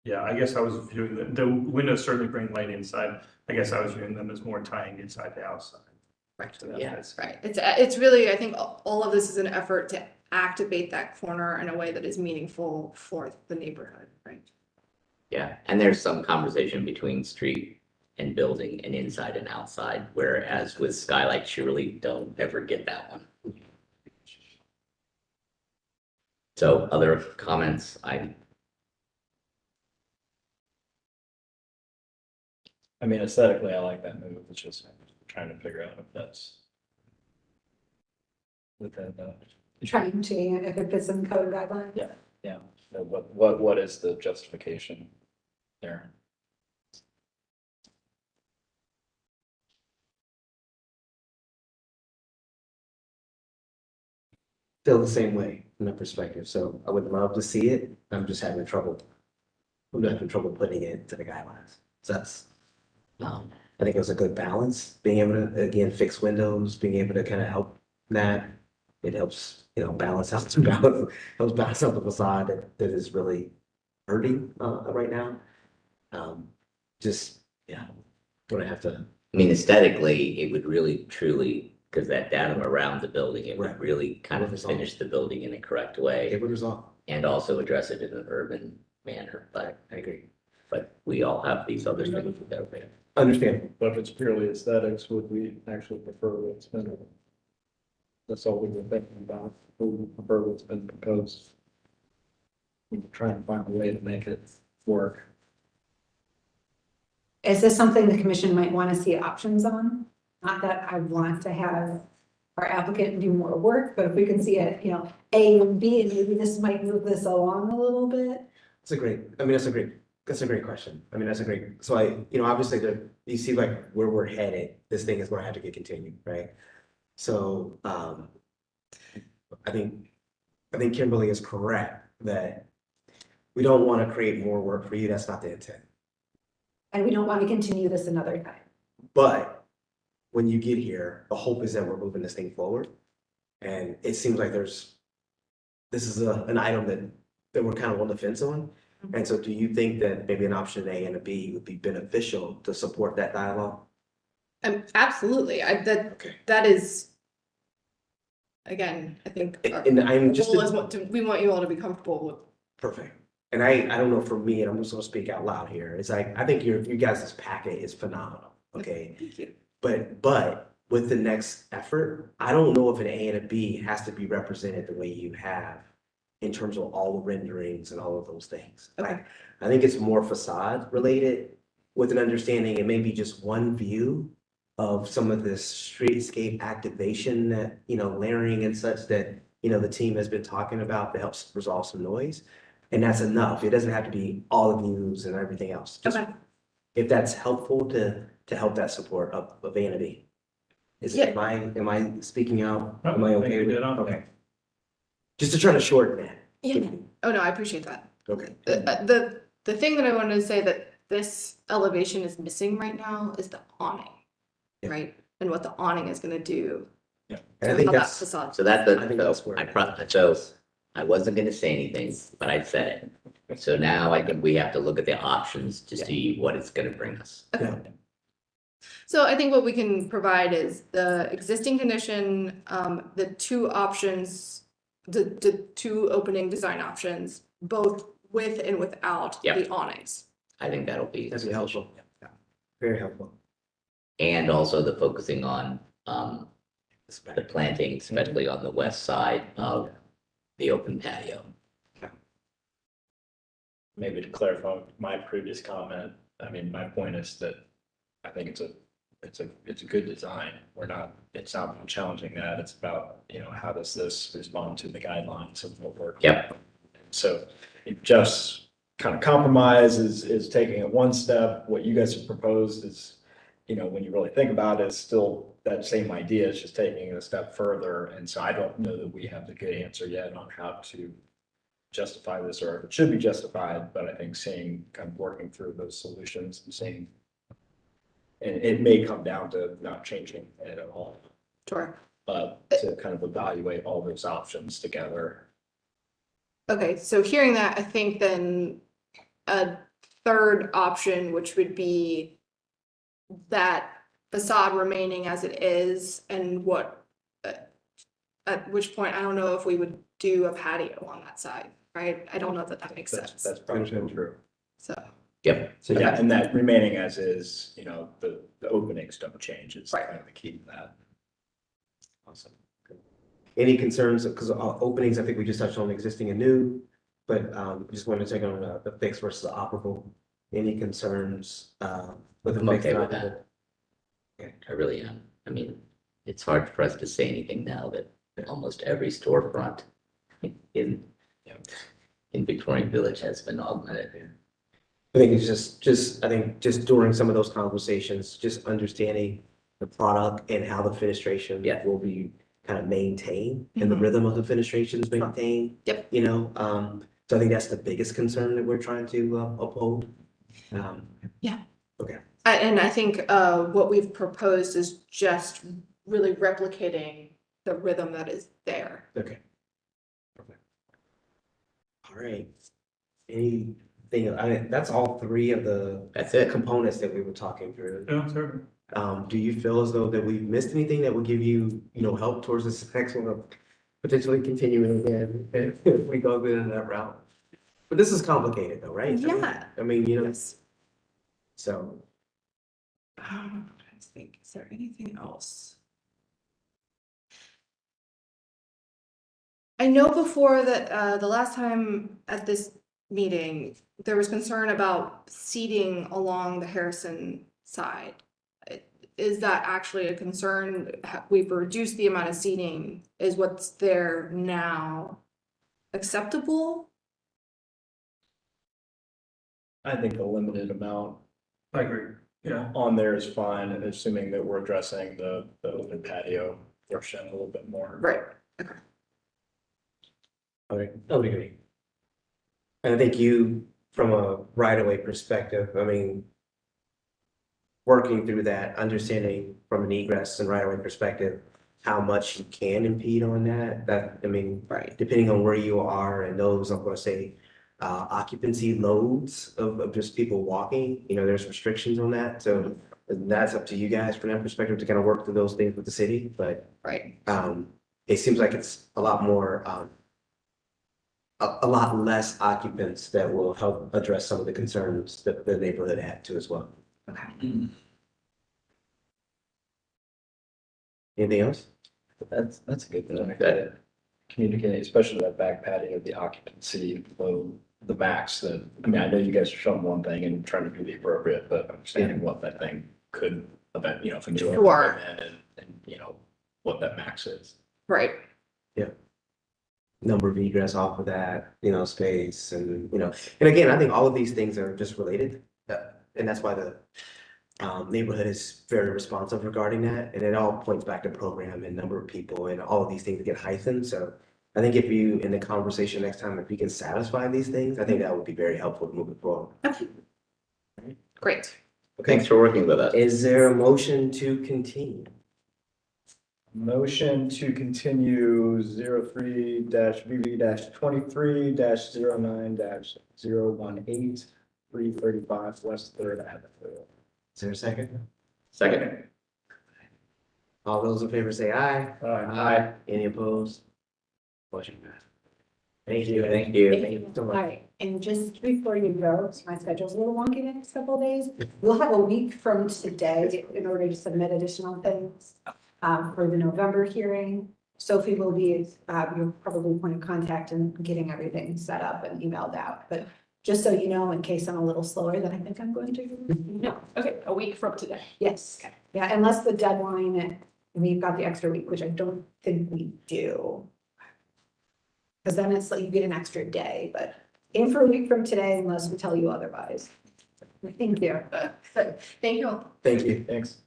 Yeah, I guess I was viewing the windows certainly bring light inside. I guess I was viewing them as more tying inside to outside. Right. So Yeah. that's- Right, it's really, I think all of this is an effort to activate that corner in a way that is meaningful for the neighborhood, right? Yeah, and there's some conversation between street and building and inside and outside, whereas with skylights, you really don't ever get that one. So other comments, I mean, aesthetically, I like that move. It's just trying to figure out if that's within the, trying to, if it fits in code guidelines. yeah, what is the justification there? Feel the same way from that perspective. So I would love to see it. I'm just having trouble. I'm having trouble putting it to the guidelines. So I think it was a good balance, being able to, again, fix windows, being able to kind of help that. It helps, balance out helps balance out the facade that is really hurting, right now. Gonna have to, I mean, aesthetically, it would really truly, because that datum around the building, it would Right. really kind of Resolve. finish the building in a correct way it would resolve. and also address it in an urban manner, I agree. but we all have these other things that are there. Understand. But if it's purely aesthetics, would we actually prefer what's been? That's all we were thinking about. Would we prefer what's been proposed? We were trying to find a way to make it work. Is this something the commission might want to see options on? Not that I want to have our applicant do more work, but if we can see it, A and B, and maybe this might move this along a little bit. That's a great question. I mean, so obviously you see like where we're headed, this thing is gonna have to get continued, right? So, I think Kimberly is correct that we don't want to create more work for you. That's not the intent. And we don't want to continue this another time. But when you get here, the hope is that we're moving this thing forward. And it seems like this is an item that we're kind of on the fence on. And so do you think that maybe an option A and a B would be beneficial to support that dialogue? Absolutely, that is, again, I think. And I'm just. Goal is we want you all to be comfortable with. Perfect. And I don't know, for me, and I'm just gonna speak out loud here, it's like, I think you guys' packet is phenomenal, okay? Thank you. But with the next effort, I don't know if an A and a B has to be represented the way you have in terms of all the renderings and all of those things. Okay. I think it's more facade related with an understanding, it may be just one view of some of this streetscape activation that, layering and such that, the team has been talking about to help resolve some noise. And that's enough. It doesn't have to be all the views and everything else. Just Okay. if that's helpful to help that support of vanity. Yeah. Am I speaking out? No, Am I I think okay you with did it? on. Okay. Just to try to shorten that. Yeah. Oh, no, I appreciate that. Okay. The thing that I wanted to say that this elevation is missing right now is the awning, Yeah. right? And what the awning is gonna do. And to I think how that that's, facade. So that's I think the, that's so where- I wasn't gonna say anything, but I said it. So now I think we have to look at the options to see what it's gonna bring us. Okay. So I think what we can provide is the existing condition, the two options, the two opening design options, both with and without Yep. the awnings. I think that'll be that's helpful. Yeah. Very helpful. And also the focusing on, the planting, especially on the west side of the open patio. Maybe to clarify my previous comment, I mean, my point is that I think it's a good design. It's not challenging that. It's about, how does this respond to the guidelines of what we're. Yep. So it just kind of compromise is taking it one step. What you guys have proposed is, when you really think about it, it's still that same idea. It's just taking it a step further. And so I don't know that we have the good answer yet on how to justify this or if it should be justified, but I think kind of working through those solutions and seeing. And it may come down to not changing it at all, Sure. but to kind of evaluate all those options together. Okay, so hearing that, I think then a third option, which would be that facade remaining as it is and at which point, I don't know if we would do a patio on that side, right? I don't know that that makes sense. That's probably true. So, Yep. So yeah, and that remaining as is, the openings don't change. It's Right. kind of the key to that. Awesome. Any concerns, because openings, I think we just touched on existing and new, but just wanted to take on the fixed versus the operable. Any concerns with the I'm fixed? okay and with that. operable? I really am. I mean, it's hard for us to say anything now that almost every storefront in Victorian Village has been augmented. I think it's I think just during some of those conversations, just understanding the product and how the fenestration Yeah. will be kind of maintained and the Mhm. rhythm of the fenestration is Sure. maintained. Yep. So I think that's the biggest concern that we're trying to uphold. and I think what we've proposed is just really replicating the rhythm that is there. Okay. Perfect. All right. Anything, that's all three of the That's it. components that we were talking through. Yeah, sure. Do you feel as though that we've missed anything that would give you, help towards this next one of potentially continuing again if we go down that route? But this is complicated though, right? Yeah. I mean, Yes. so, I'm trying to think, is there anything else? I know before that, the last time at this meeting, there was concern about seating along the Harrison side. Is that actually a concern? We've reduced the amount of seating. Is what's there now acceptable? I think a limited amount I agree. Yeah. on there is fine, assuming that we're addressing the open patio portion a little bit more. Right. I would agree. And I think you, from a right-of-way perspective, I mean, working through that, understanding from an egress and right-of-way perspective, how much you can impede on that, I mean, Right. depending on where you are and those, I'm gonna say, occupancy loads of just people walking, there's restrictions on that, so that's up to you guys from that perspective to kind of work through those things with the city, but, Right. it seems like it's a lot more, a lot less occupants that will help address some of the concerns that the neighborhood had too as well. Okay. Anything else? That's a good thing. That communicate, especially that back patio, the occupancy load, the max that, I mean, I know you guys are showing one thing and trying to do the appropriate, but understanding what that thing could event, you know, if a new Sure. one came in and, you know, what that max is. Right. Number of egress off of that, space and, and again, I think all of these things are just related. And that's why the neighborhood is very responsive regarding that. And it all points back to program and number of people and all of these things get heightened. So I think if you, in the conversation next time, if you can satisfy these things, I think that would be very helpful moving forward. Great. Thanks for working with us. Is there a motion to continue? Motion to continue 03-VV-23-09-018 335 West Third Avenue. Is there a second? Second. All those in favor say aye. Aye. Any opposed? Motion passed. Thank you. Thank you. Thank you so All much. right, and just before you go, my schedule's a little wonky the next couple of days. We'll have a week from today in order to submit additional things for the November hearing. Sophie will be your probably point of contact in getting everything set up and emailed out. But just so you know, in case I'm a little slower than I think I'm going to. No, okay, a week from today. Yes, yeah, unless the deadline, we've got the extra week, which I don't think we do. Because then it's like you get an extra day, but aim for a week from today unless we tell you otherwise. Thank you. Thank you. Thank you. Thanks.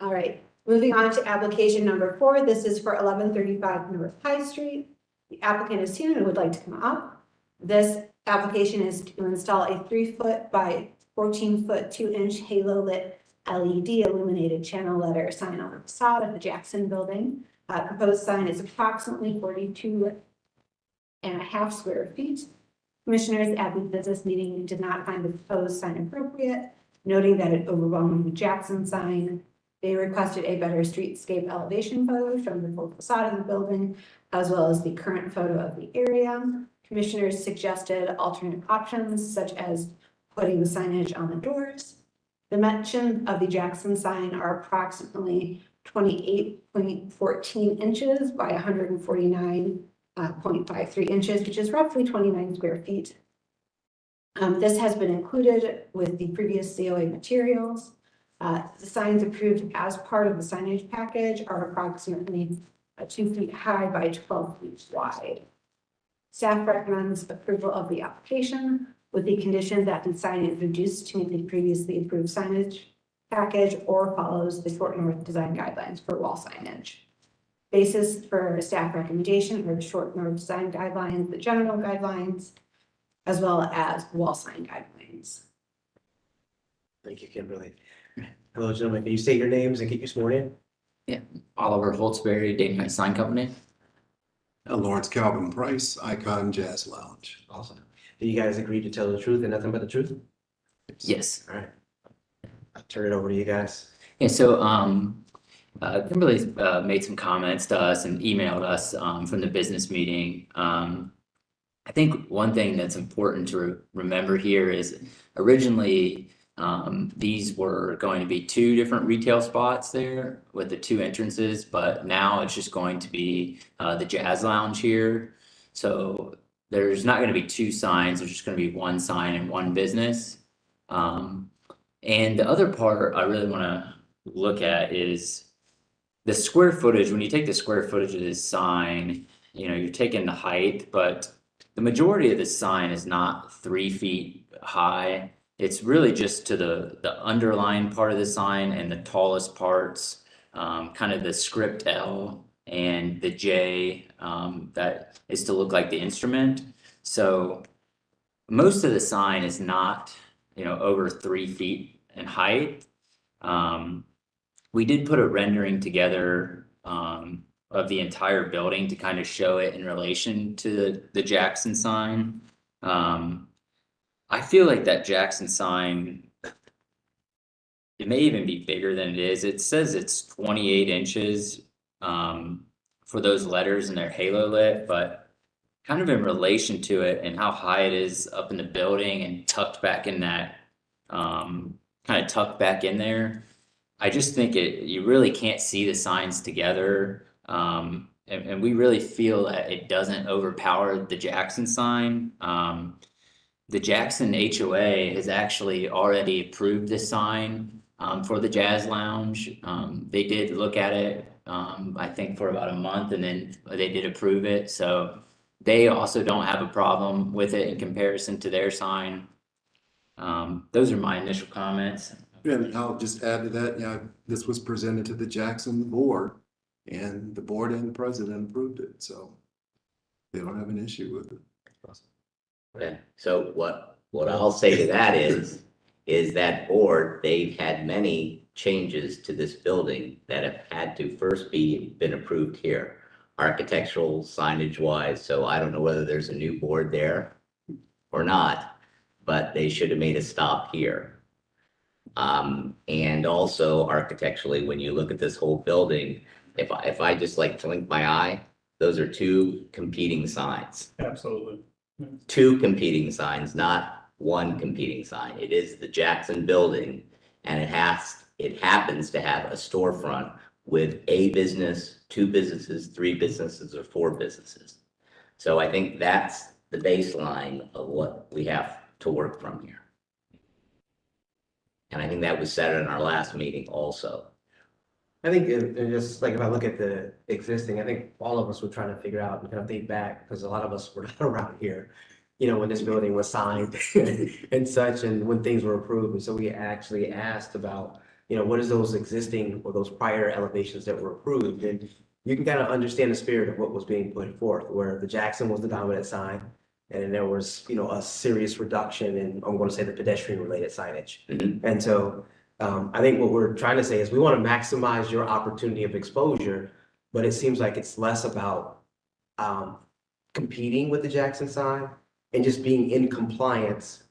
All right, moving on to application number 4. This is for 1135 North High Street. The applicant is here and would like to come up. This application is to install a 3-foot by 14-foot 2-inch halo lit LED illuminated channel letter sign on the facade of the Jackson Building. Proposed sign is approximately 42.5 square feet. Commissioners at the business meeting did not find the proposed sign appropriate, noting that it overwhelmed the Jackson sign. They requested a better streetscape elevation photo showing the full facade of the building, as well as the current photo of the area. Commissioners suggested alternate options, such as putting the signage on the doors. The dimensions of the Jackson sign are approximately 28.14 inches by 149.53 inches, which is roughly 29 square feet. This has been included with the previous COA materials. The signs approved as part of the signage package are approximately 2 feet high by 12 feet wide. Staff recommends approval of the application with the condition that the sign is reduced to meet the previously approved signage package or follows the Short North design guidelines for wall signage. Basis for staff recommendation are the Short North design guidelines, the general guidelines, as well as wall sign guidelines. Thank you, Kimberly. Hello, gentlemen. Can you state your names and get you sworn in? Oliver Holtzberry, Dayton Night Sign Company. Lawrence Calvin Price, Icon Jazz Lounge. Awesome. Do you guys agree to tell the truth and nothing but the truth? Yes. All right. I'll turn it over to you guys. Yeah, so Kimberly made some comments to us and emailed us from the business meeting. I think one thing that's important to remember here is originally these were going to be 2 different retail spots there with the 2 entrances, but now it's just going to be the Jazz Lounge here. So there's not going to be 2 signs, there's just going to be 1 sign and 1 business. And the other part I really want to look at is the square footage. When you take the square footage of this sign, you're taking the height, but the majority of the sign is not 3 feet high. It's really just to the underlying part of the sign and the tallest parts, kind of the script L and the J that is to look like the instrument. So most of the sign is not, over 3 feet in height. We did put a rendering together of the entire building to kind of show it in relation to the Jackson sign. I feel like that Jackson sign, it may even be bigger than it is. It says it's 28 inches for those letters and their halo lit, but kind of in relation to it and how high it is up in the building and tucked back in that, kind of tucked back in there. I just think you really can't see the signs together. And we really feel that it doesn't overpower the Jackson sign. the Jackson HOA has actually already approved this sign for the Jazz Lounge. They did look at it, I think for about a month, and then they did approve it. So they also don't have a problem with it in comparison to their sign. Those are my initial comments. And I'll just add to that, this was presented to the Jackson board and the board and the president approved it, so they don't have an issue with it. Okay, so what I'll say to that is that board, they've had many changes to this building that have had to first been approved here, architectural signage wise, so I don't know whether there's a new board there or not, but they should have made a stop here. And also architecturally, when you look at this whole building, if I just like to blink my eye, those are two competing signs. Absolutely. Two competing signs, not one competing sign. It is the Jackson building, and it happens to have a storefront with a business, two businesses, three businesses, or four businesses. So I think that's the baseline of what we have to work from here. And I think that was said in our last meeting also. I think it just like if I look at the existing, I think all of us were trying to figure out and kind of think back because a lot of us were not around here, when this building was signed and such, and when things were approved. And so we actually asked about, what is those existing or those prior elevations that were approved? And you can kind of understand the spirit of what was being put forth, where the Jackson was the dominant sign. And then there was, a serious reduction in, I'm going to say, the pedestrian related signage. Mhm. And so I think what we're trying to say is we want to maximize your opportunity of exposure, but it seems like it's less about competing with the Jackson sign and just being in compliance.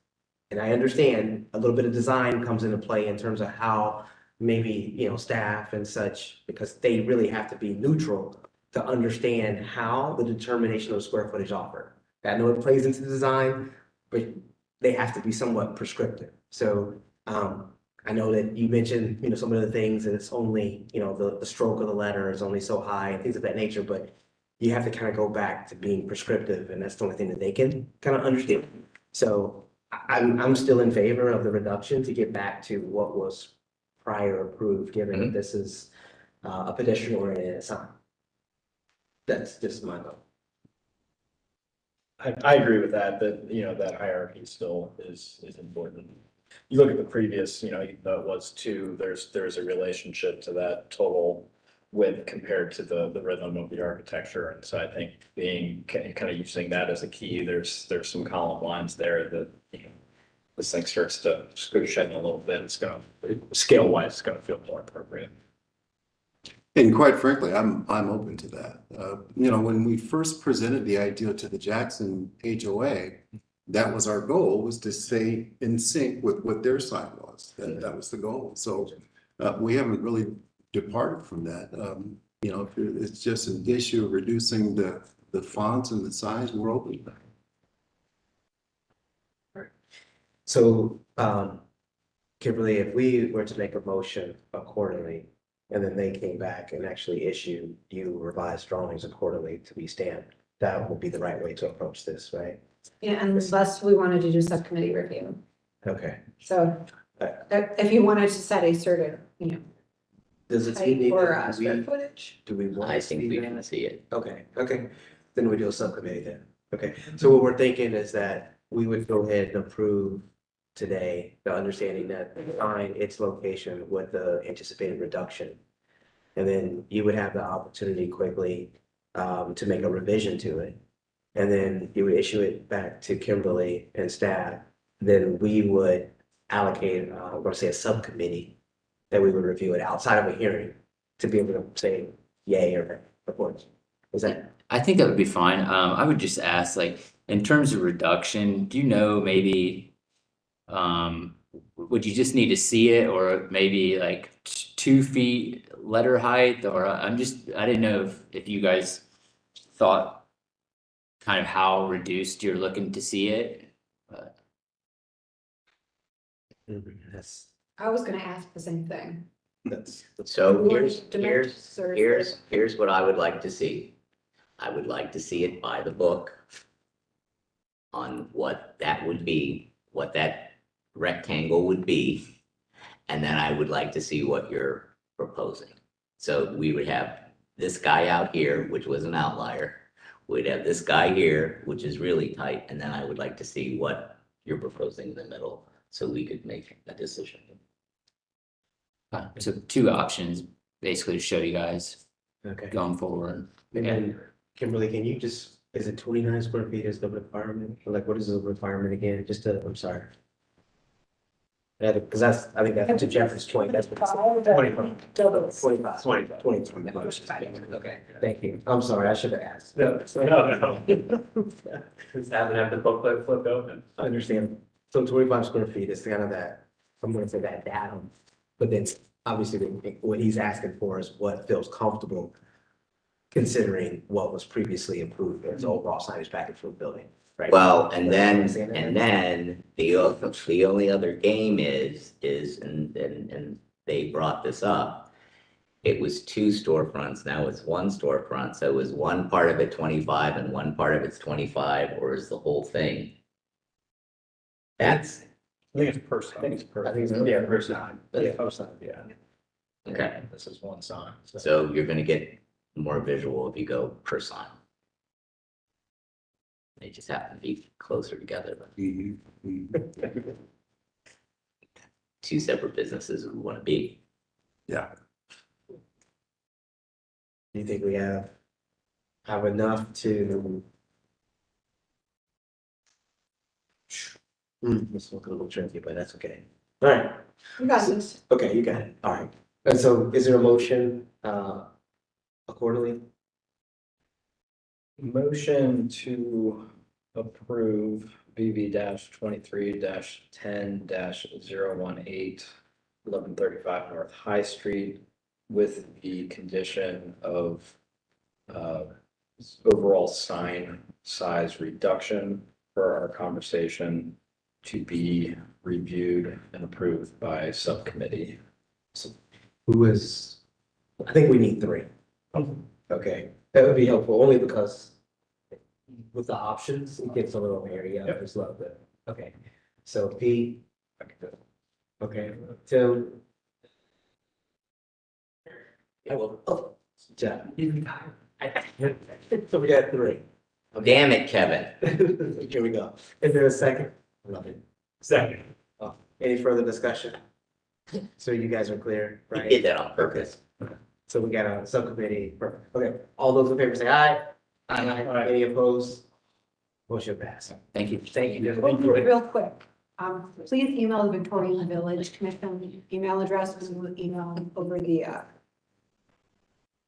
And I understand a little bit of design comes into play in terms of how maybe, staff and such, because they really have to be neutral to understand how the determination of square footage offered. I know it plays into the design, but they have to be somewhat prescriptive. So I know that you mentioned, some of the things that it's only, the stroke of the letter is only so high and things of that nature, but you have to kind of go back to being prescriptive, and that's the only thing that they can kind of understand. So I'm still in favor of the reduction to get back to what was prior approved, given that this is a pedestrian oriented sign. That's just my vote. I agree with that, that hierarchy still is important. You look at the previous, even though it was two, there's a relationship to that total width compared to the rhythm of the architecture. And so I think being kind of using that as a key, there's some column lines there that, this thing starts to shed in a little bit. It's scale wise, it's gonna feel more appropriate. And quite frankly, I'm open to that. When we first presented the idea to the Jackson HOA, that was our goal, was to stay in sync with what their sign was. That was the goal. So we haven't really departed from that. If it's just an issue of reducing the fonts and the size, we're open to that. So Kimberly, if we were to make a motion accordingly, and then they came back and actually issued you revised drawings accordingly to be stamped, that would be the right way to approach this, right? Yeah, unless we wanted to do subcommittee review. Okay. So if you wanted to set a certain, Does it height need or to square be, footage. do we want I to think see we that? can see it. Okay, then we do a subcommittee then. Okay, so what we're thinking is that we would go ahead and approve today, the understanding that find its location with the anticipated reduction. And then you would have the opportunity quickly to make a revision to it. And then you would issue it back to Kimberly and staff. Then we would allocate, I'm gonna say a subcommittee that we would review it outside of a hearing to be able to say yay or report. Is that? I think that would be fine. I would just ask, like, in terms of reduction, do you know maybe, would you just need to see it, or maybe like 2 feet letter height? Or I didn't know if you guys thought kind of how reduced you're looking to see it. But That's, I was gonna ask the same thing. So You want dimensions or- here's what I would like to see. I would like to see it by the book. on what that would be, what that rectangle would be. And then I would like to see what you're proposing. So we would have this guy out here, which was an outlier. We'd have this guy here, which is really tight, and then I would like to see what you're proposing in the middle, so we could make a decision. So two options, basically to show you guys Okay. going forward. And then Kimberly, can you just, is it 29 square feet is the requirement? Or like, what is the requirement again? Just to, I'm sorry. Yeah, because that's, I think that's to Jeffrey's point, that's what it's 25. 25. Okay, thank you. I'm sorry, I should have asked. No. Just have the booklet flipped open. I understand. So 25 square feet is kind of that, I'm gonna say that datum. But then obviously what he's asking for is what feels comfortable considering what was previously approved as overall signage package for the building, right? Well, and then the only other game is, and they brought this up. It was two storefronts, now it's one storefront, so is one part of it 25 and one part of it's 25, or is the whole thing? That's, I think it's per sign. I think it's per. I think it's Per sign. Yeah. Per sign, yeah. okay, This is one sign. so you're gonna get more visual if you go per sign. They just happen to be closer together, but two separate businesses would wanna be. Yeah, Do you think we have enough to? This looks a little tricky, but that's okay. All right, You got this. okay, you got it. All right. And so is there a motion accordingly? Motion to approve BB 23 10 018 1135 North High Street with the condition of overall sign size reduction for our conversation to be reviewed and approved by subcommittee. Who is, I think we need three. Okay, that would be helpful only because with the options, it gets a little hairy up as well, but, okay. So Pete. Okay, Tim. Yeah, well, Oh, Jeff. So we got three. damn it, Kevin. Here we go. Is there a second? Love it. Second. Any further discussion? So you guys are clear, You right? did that on purpose. So we got a subcommittee. Perfect. Okay, all those in favor say aye. Aye. Any opposed? Motion pass. Thank you. Thank you. Real quick, please email the Victorian Village Commission email address and we'll email over the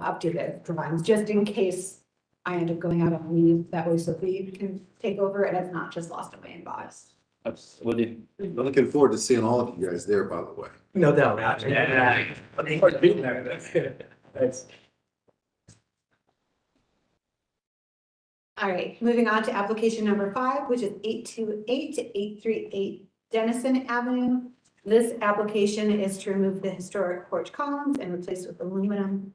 updated drawings, just in case I end up going out on leave. That way Sophie can take over and it's not just lost in my inbox. Absolutely. I'm looking forward to seeing all of you guys there, by the way. No doubt. That's All right, moving on to application number 5, which is 828 to 838 Dennison Avenue. This application is to remove the historic porch columns and replace with aluminum.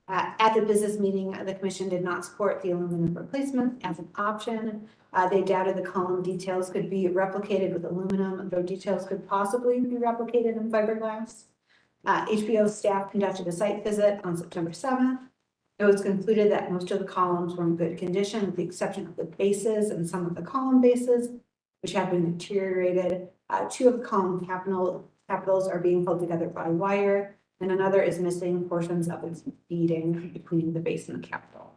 At the business meeting, the commission did not support the aluminum replacement as an option. They doubted the column details could be replicated with aluminum, though details could possibly be replicated in fiberglass. HBO staff conducted a site visit on September 7th. It was concluded that most of the columns were in good condition, with the exception of the bases and some of the column bases, which have been deteriorated. 2 of the column capitals are being held together by wire, and another is missing portions of its beading between the base and the capital.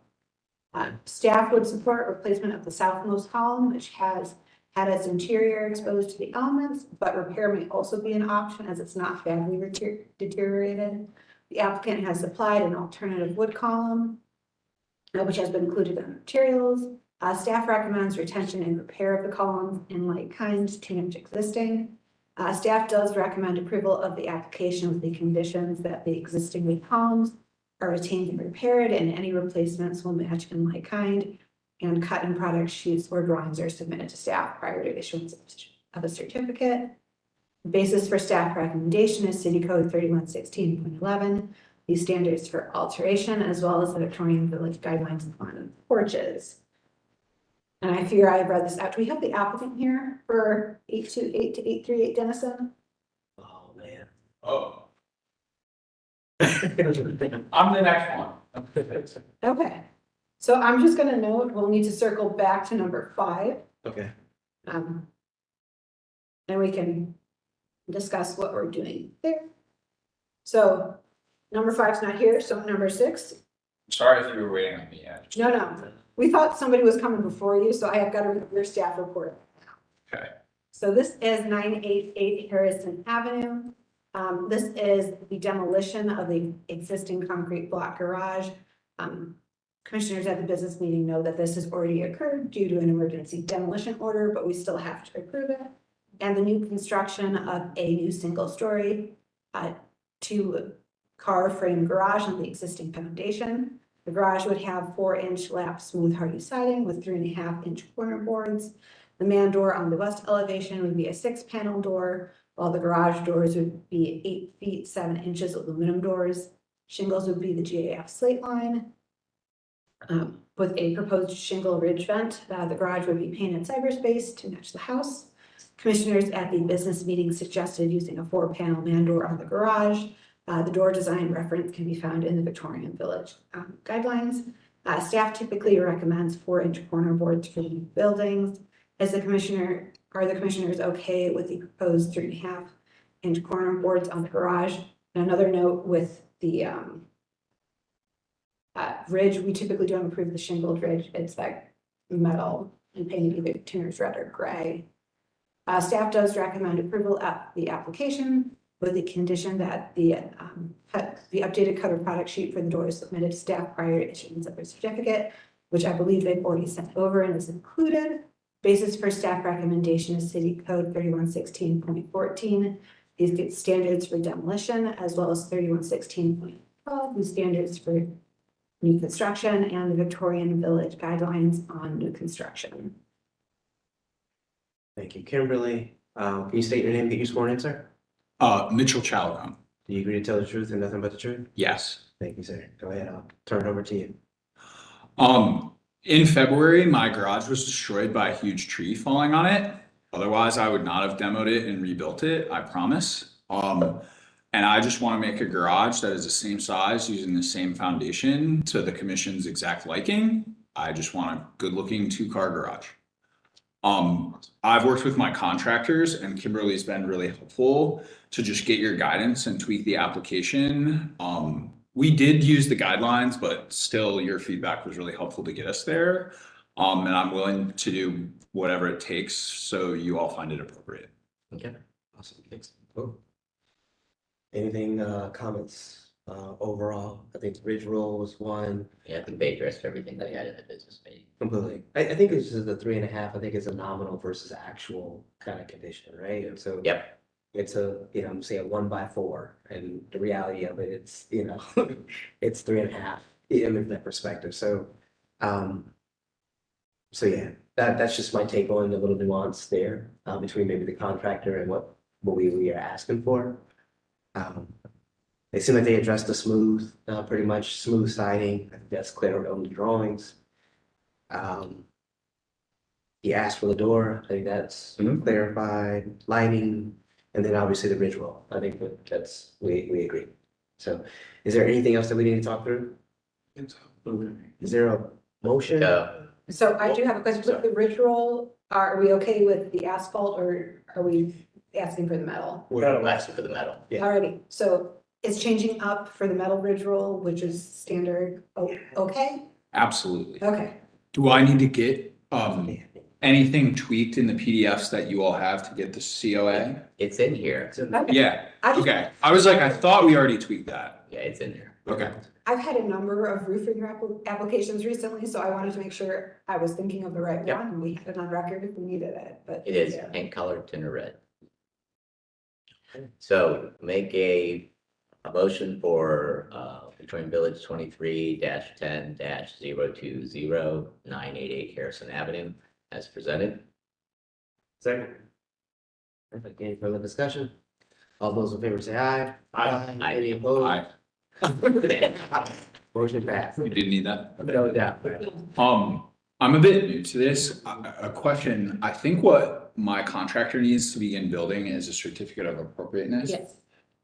Staff would support replacement of the southmost column, which has had its interior exposed to the elements, but repair may also be an option as it's not badly deteriorated. The applicant has supplied an alternative wood column, which has been included in the materials. Staff recommends retention and repair of the columns in like kind to match existing. Staff does recommend approval of the application with the conditions that the existing wood columns are retained and repaired, and any replacements will match in like kind, and cut and product sheets or drawings are submitted to staff prior to issuance of a certificate. The basis for staff recommendation is City Code 3116.11, these standards for alteration, as well as the Victorian Village guidelines on porches. And I fear I've read this out. Do we have the applicant here for 828 to 838 Dennison? Oh, man. Oh. I'm the next one. Okay, so I'm just gonna note, we'll need to circle back to number 5. Okay. And we can discuss what we're doing there. So number 5's not here, so number 6. Sorry if you were waiting on me. No, we thought somebody was coming before you, so I have got to read your staff report. Okay. So this is 988 Harrison Avenue. This is the demolition of the existing concrete block garage. Commissioners at the business meeting know that this has already occurred due to an emergency demolition order, but we still have to approve it. And the new construction of a new single-story 2-car frame garage on the existing foundation. The garage would have 4-inch lap smooth hardy siding with 3.5-inch corner boards. The man door on the west elevation would be a 6-panel door, while the garage doors would be 8 feet 7 inches aluminum doors. Shingles would be the GAF slate line. With a proposed shingle ridge vent, the garage would be painted cyberspace to match the house. Commissioners at the business meeting suggested using a 4-panel man door on the garage. The door design reference can be found in the Victorian Village guidelines. Staff typically recommends 4-inch corner boards for new buildings. Are the commissioners okay with the proposed 3.5-inch corner boards on the garage? And another note with the ridge, we typically don't approve the shingled ridge. It's like metal and painted either tinner's red or gray. Staff does recommend approval of the application with the condition that the updated cover product sheet for the door is submitted to staff prior to issuance of a certificate, which I believe they've already sent over and is included. Basis for staff recommendation is City Code 3116.14. These get standards for demolition, as well as 3116.12, the standards for new construction, and the Victorian Village guidelines on new construction. Thank you, Kimberly. Can you state your name, get you sworn in, sir? Mitchell Chalcone. Do you agree to tell the truth and nothing but the truth? Yes. Thank you, sir. Go ahead, I'll turn it over to you. In February, my garage was destroyed by a huge tree falling on it. Otherwise, I would not have demoed it and rebuilt it, I promise. And I just want to make a garage that is the same size using the same foundation to the commission's exact liking. I just want a good looking 2-car garage. I've worked with my contractors and Kimberly's been really helpful to just get your guidance and tweak the application. We did use the guidelines, but still your feedback was really helpful to get us there. And I'm willing to do whatever it takes so you all find it appropriate. Okay, awesome, thanks. Cool. Anything, comments, overall? I think ridge roll was one. Yeah, I think they addressed everything they had in the business meeting. Completely. I think it's just the 3.5, I think it's a nominal versus actual kind of condition, right? And so. Yep. It's a, say a 1x4, and the reality of it, it's, it's 3.5, from that perspective. So, yeah, that's just my take on the little nuance there, between maybe the contractor and what we are asking for. They seem like they addressed the smooth, pretty much smooth siding. I think that's clear on the drawings. He asked for the door. I think that's clarified. Lighting, and then obviously the ridge roll. I think that's we agree. So, is there anything else that we need to talk through? Is there a motion? So I do have a question. With the ridge roll, are we okay with the asphalt, or are we asking for the metal? We're asking for the metal. Yeah. Alrighty, so it's changing up for the metal ridge roll, which is standard, okay? Absolutely. Okay, Do I need to get anything tweaked in the PDFs that you all have to get the COA? It's in here. okay. Yeah, I just, okay. I was like, I thought we already tweaked that. Yeah, it's in there. Okay. I've had a number of roofing applications recently, so I wanted to make sure I was thinking of the right Yep. one, and we had it on record if we needed it, but. It is yeah. paint colored tinner red. So make a motion for Victorian Village 23-10-020988 Harrison Avenue as presented. Second. Perfect. Any further discussion? All those in favor say aye. Aye. Any opposed? Aye. Motion passed. You didn't need that? No doubt. I'm a bit new to this. A question, I think what my contractor needs to begin building is a certificate of appropriateness. Yes.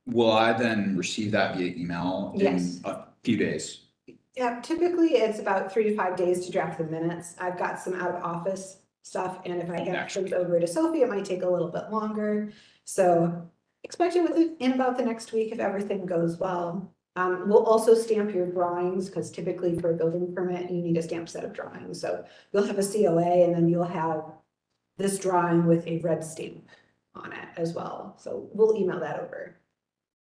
Will I then receive that via email in Yes. a few days? Yeah, typically it's about 3 to 5 days to draft the minutes. I've got some out of office stuff, and if I have Next things week. over to Sophie, it might take a little bit longer. So expect it in about the next week if everything goes well. We'll also stamp your drawings, because typically for a building permit, you need a stamped set of drawings. So you'll have a COA, and then you'll have this drawing with a red stamp on it as well. So we'll email that over.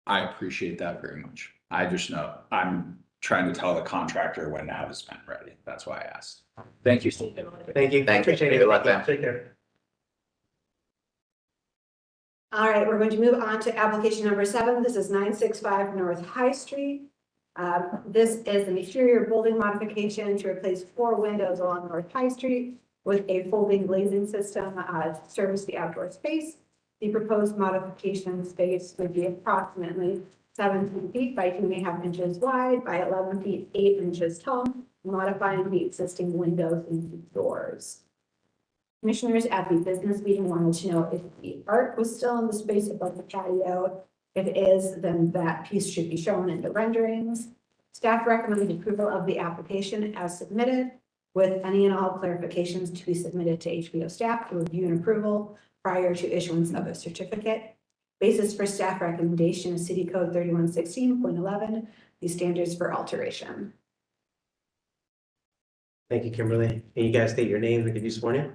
I appreciate that very much. I just know I'm trying to tell the contractor when to have his pen ready. That's why I asked. Thank you, Steve. Thank you. Thank you. Appreciate it. Good luck, man. Take care. All right, we're going to move on to application number 7. This is 965 North High Street. This is an exterior building modification to replace 4 windows along North High Street with a folding glazing system to service the outdoor space. The proposed modification space would be approximately 17 feet by 2.5 inches wide by 11 feet 8 inches tall, modifying the existing windows into doors. Commissioners at the business meeting wanted to know if the art was still in the space above the patio. If it is, then that piece should be shown in the renderings. Staff recommended approval of the application as submitted, with any and all clarifications to be submitted to HBO staff for review and approval prior to issuance of a certificate. Basis for staff recommendation is City Code 3116.11, the standards for alteration. Thank you, Kimberly. Can you guys state your names and give you sworn in?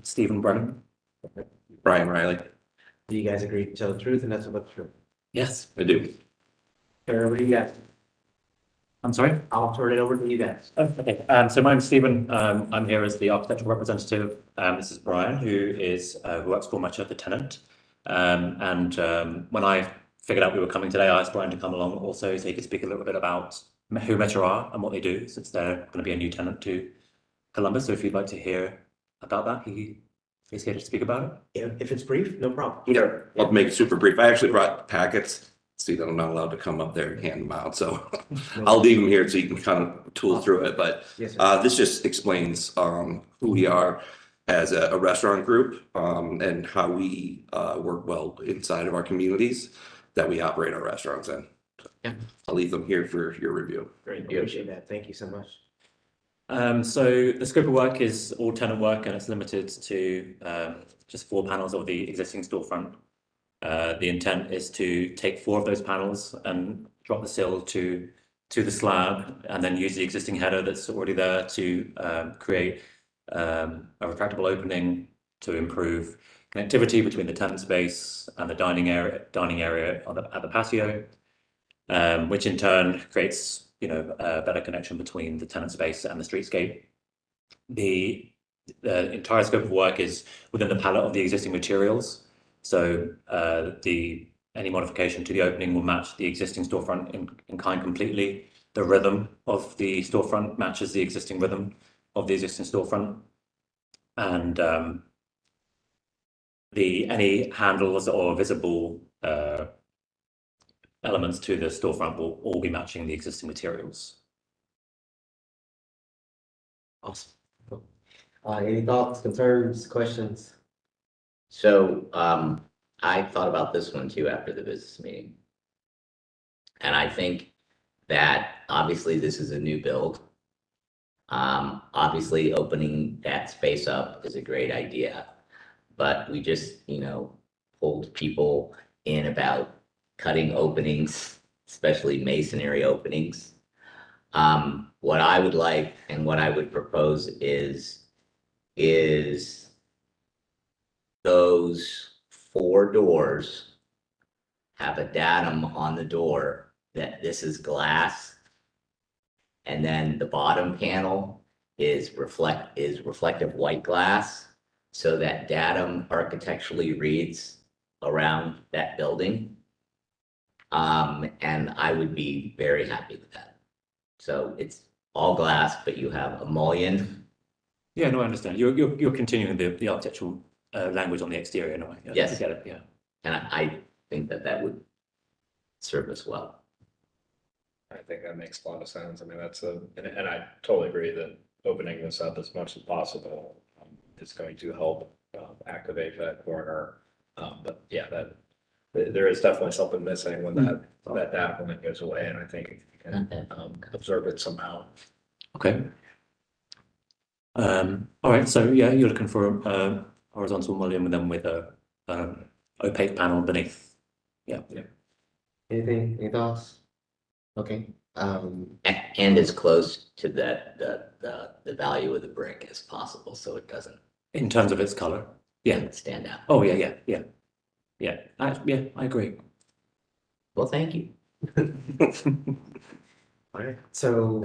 Stephen Brennan. Brian Riley. Do you guys agree to tell the truth and nothing but the truth? Yes, I do. Kara, what do you got? I'm sorry? I'll turn it over to you guys. Okay, so my name's Stephen. I'm here as the architectural representative. This is Brian, who works for much of the tenant. When I figured out we were coming today, I asked Brian to come along also so he could speak a little bit about who Metro are and what they do, since they're going to be a new tenant to Columbus. So if you'd like to hear about that, he's here to speak about it. If it's brief, no problem. Yeah, I'll make it super brief. I actually brought packets. See that I'm not allowed to come up there and hand them out, so I'll leave them here so you can kind of tool through it. But Yes, sir. this just explains who we are as a restaurant group and how we work well inside of our communities that we operate our restaurants in. Yeah. I'll leave them here for your review. Great, appreciate that. Thank you so much. So the scope of work is all tenant work, and it's limited to just 4 panels of the existing storefront. The intent is to take 4 of those panels and drop the sill to the slab, and then use the existing header that's already there to create a retractable opening to improve connectivity between the tenant space and the dining area at the patio, which in turn creates a better connection between the tenant space and the streetscape. The entire scope of work is within the palette of the existing materials. So any modification to the opening will match the existing storefront in kind completely. The rhythm of the storefront matches the existing rhythm of the existing storefront. And any handles or visible elements to the storefront will all be matching the existing materials. Awesome. Any thoughts, concerns, questions? So I thought about this one too after the business meeting. And I think that obviously this is a new build. Obviously opening that space up is a great idea, but we just, pulled people in about cutting openings, especially masonry openings. What I would like and what I would propose is those 4 doors have a datum on the door that this is glass. And then the bottom panel is reflective white glass. So that datum architecturally reads around that building. And I would be very happy with that. So it's all glass, but you have a mullion. Yeah, no, I understand. You're continuing the architectural language on the exterior, no? Yes. I get it, yeah. And I think that would serve us well. I think that makes a lot of sense. I mean, and I totally agree that opening this up as much as possible is going to help activate that corner. But yeah, there is definitely something missing when that dappling goes away, and I think you can observe it somehow. Okay. All right, so yeah, you're looking for a horizontal mullion and then with a opaque panel beneath. Yeah. Anything else? Okay, And as close to the value of the brick as possible, so it doesn't In terms of its color. Yeah. stand out. Oh, yeah. Yeah, I agree. Well, thank you. alright, so,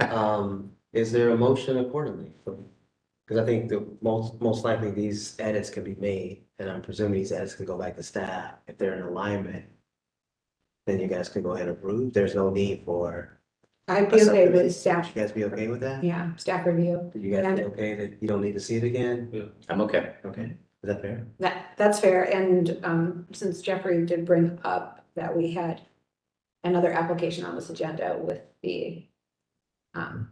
is there a motion accordingly? Because I think the most likely these edits can be made, and I'm presuming these edits can go back to staff. If they're in alignment, then you guys can go ahead and approve. There's no need for, I'd be okay with staff, you guys be okay with that? yeah, staff review. Do you guys be okay that you don't need to see it again? I'm okay. Okay, is that fair? That's fair, and since Jeffrey did bring up that we had another application on this agenda with the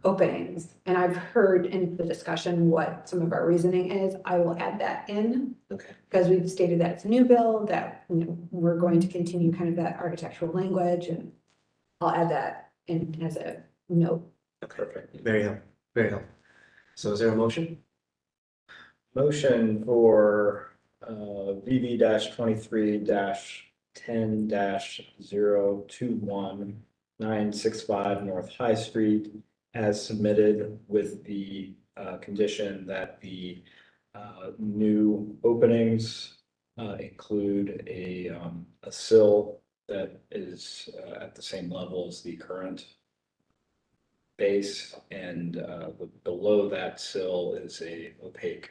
openings, and I've heard in the discussion what some of our reasoning is, I will add that in. Okay. Because we've stated that it's a new build, that, you know, we're going to continue kind of that architectural language, and I'll add that in as a note. Perfect. Very helpful, very helpful. So is there a motion? Motion for VB 23 10 021 965 North High Street as submitted with the condition that the new openings include a sill that is at the same level as the current base, and below that sill is a opaque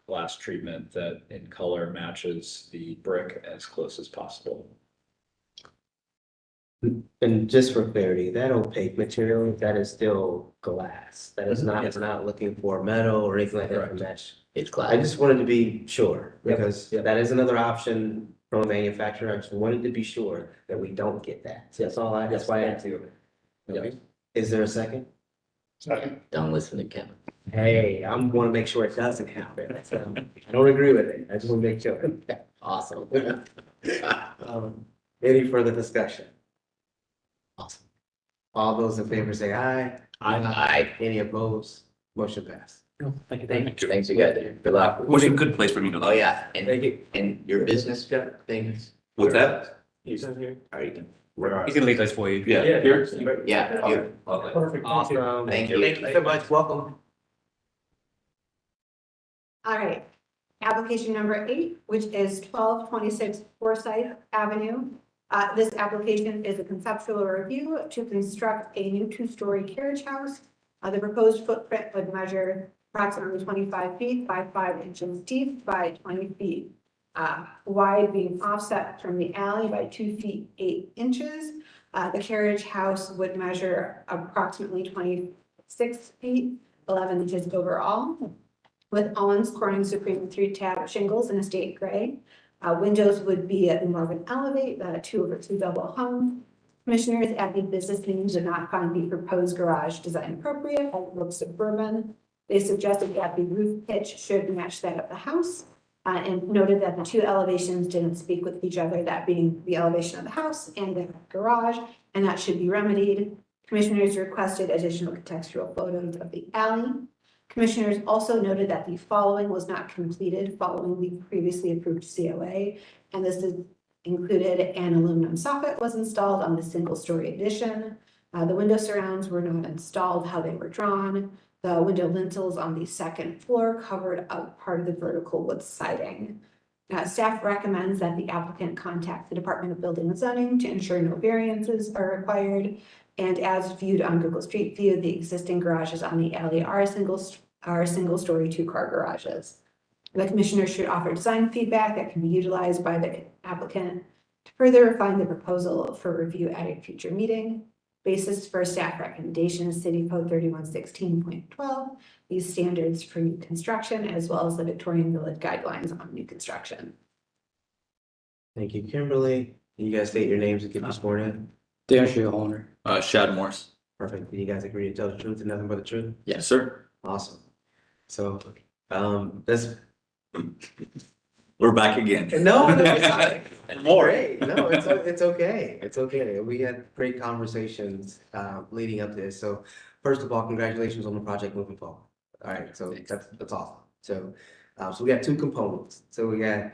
glass treatment that in color matches the brick as close as possible. And just for clarity, that opaque material, that is still glass. That is not, Yes. we're not looking for metal or anything like that to Correct. match. It's glass. I just wanted to be sure, Yep. because Yep. that is another option from a manufacturer. I just wanted to be sure that we don't get that. So that's all that's why I asked you. Okay. Is there a second? Don't listen to Kevin. Hey, I'm gonna make sure it doesn't happen. So, I don't agree with it. I just want to make sure. Awesome. Any further discussion? Awesome. All those in favor say aye. Aye. Any opposed? Motion passed. Thank you. Thanks, you guys. Good luck. What's a good place for me to Oh, look? yeah, Thank you. and your business things. What's that? Are you? He's gonna leave those for you. Yeah, here. Yeah, you. Perfect. Awesome. Thank you. Thank you so much. Welcome. All right, application number 8, which is 1226 Forsyth Avenue. This application is a conceptual review to construct a new 2-story carriage house. The proposed footprint would measure approximately 25 feet by 5 inches deep by 20 feet wide, being offset from the alley by 2 feet 8 inches. The carriage house would measure approximately 26 feet 11 inches overall, with Owens Corning Supreme 3-tab shingles in estate gray. Windows would be at more of an elevate, 2/2 double hung. Commissioners at the business meetings did not find the proposed garage design appropriate, as it looks suburban. They suggested that the roof pitch should match that of the house, and noted that the 2 elevations didn't speak with each other, that being the elevation of the house and the garage, and that should be remedied. Commissioners requested additional contextual photos of the alley. Commissioners also noted that the following was not completed following the previously approved COA, and this is included an aluminum soffit was installed on the single-story addition. The window surrounds were not installed how they were drawn. The window lintels on the second floor covered up part of the vertical wood siding. Staff recommends that the applicant contact the Department of Building and Zoning to ensure no variances are required. And as viewed on Google Street View, the existing garages on the alley are single-story 2-car garages. The commissioner should offer design feedback that can be utilized by the applicant to further refine the proposal for review at a future meeting. Basis for staff recommendations, City Code 3116.12, these standards for new construction, as well as the Victorian Village guidelines on new construction. Thank you, Kimberly. Can you guys state your names and get this sworn in? Dan Shearholder. Shad Morse. Perfect. Do you guys agree to tell the truth and nothing but the truth? Yes, sir. Awesome. So, that's, We're back again. no, no, it's not. And more. Great. No, it's okay. It's okay. We had great conversations, leading up to this. So first of all, congratulations on the project moving forward. All right, so that's awesome. So, so we got two components. So we got,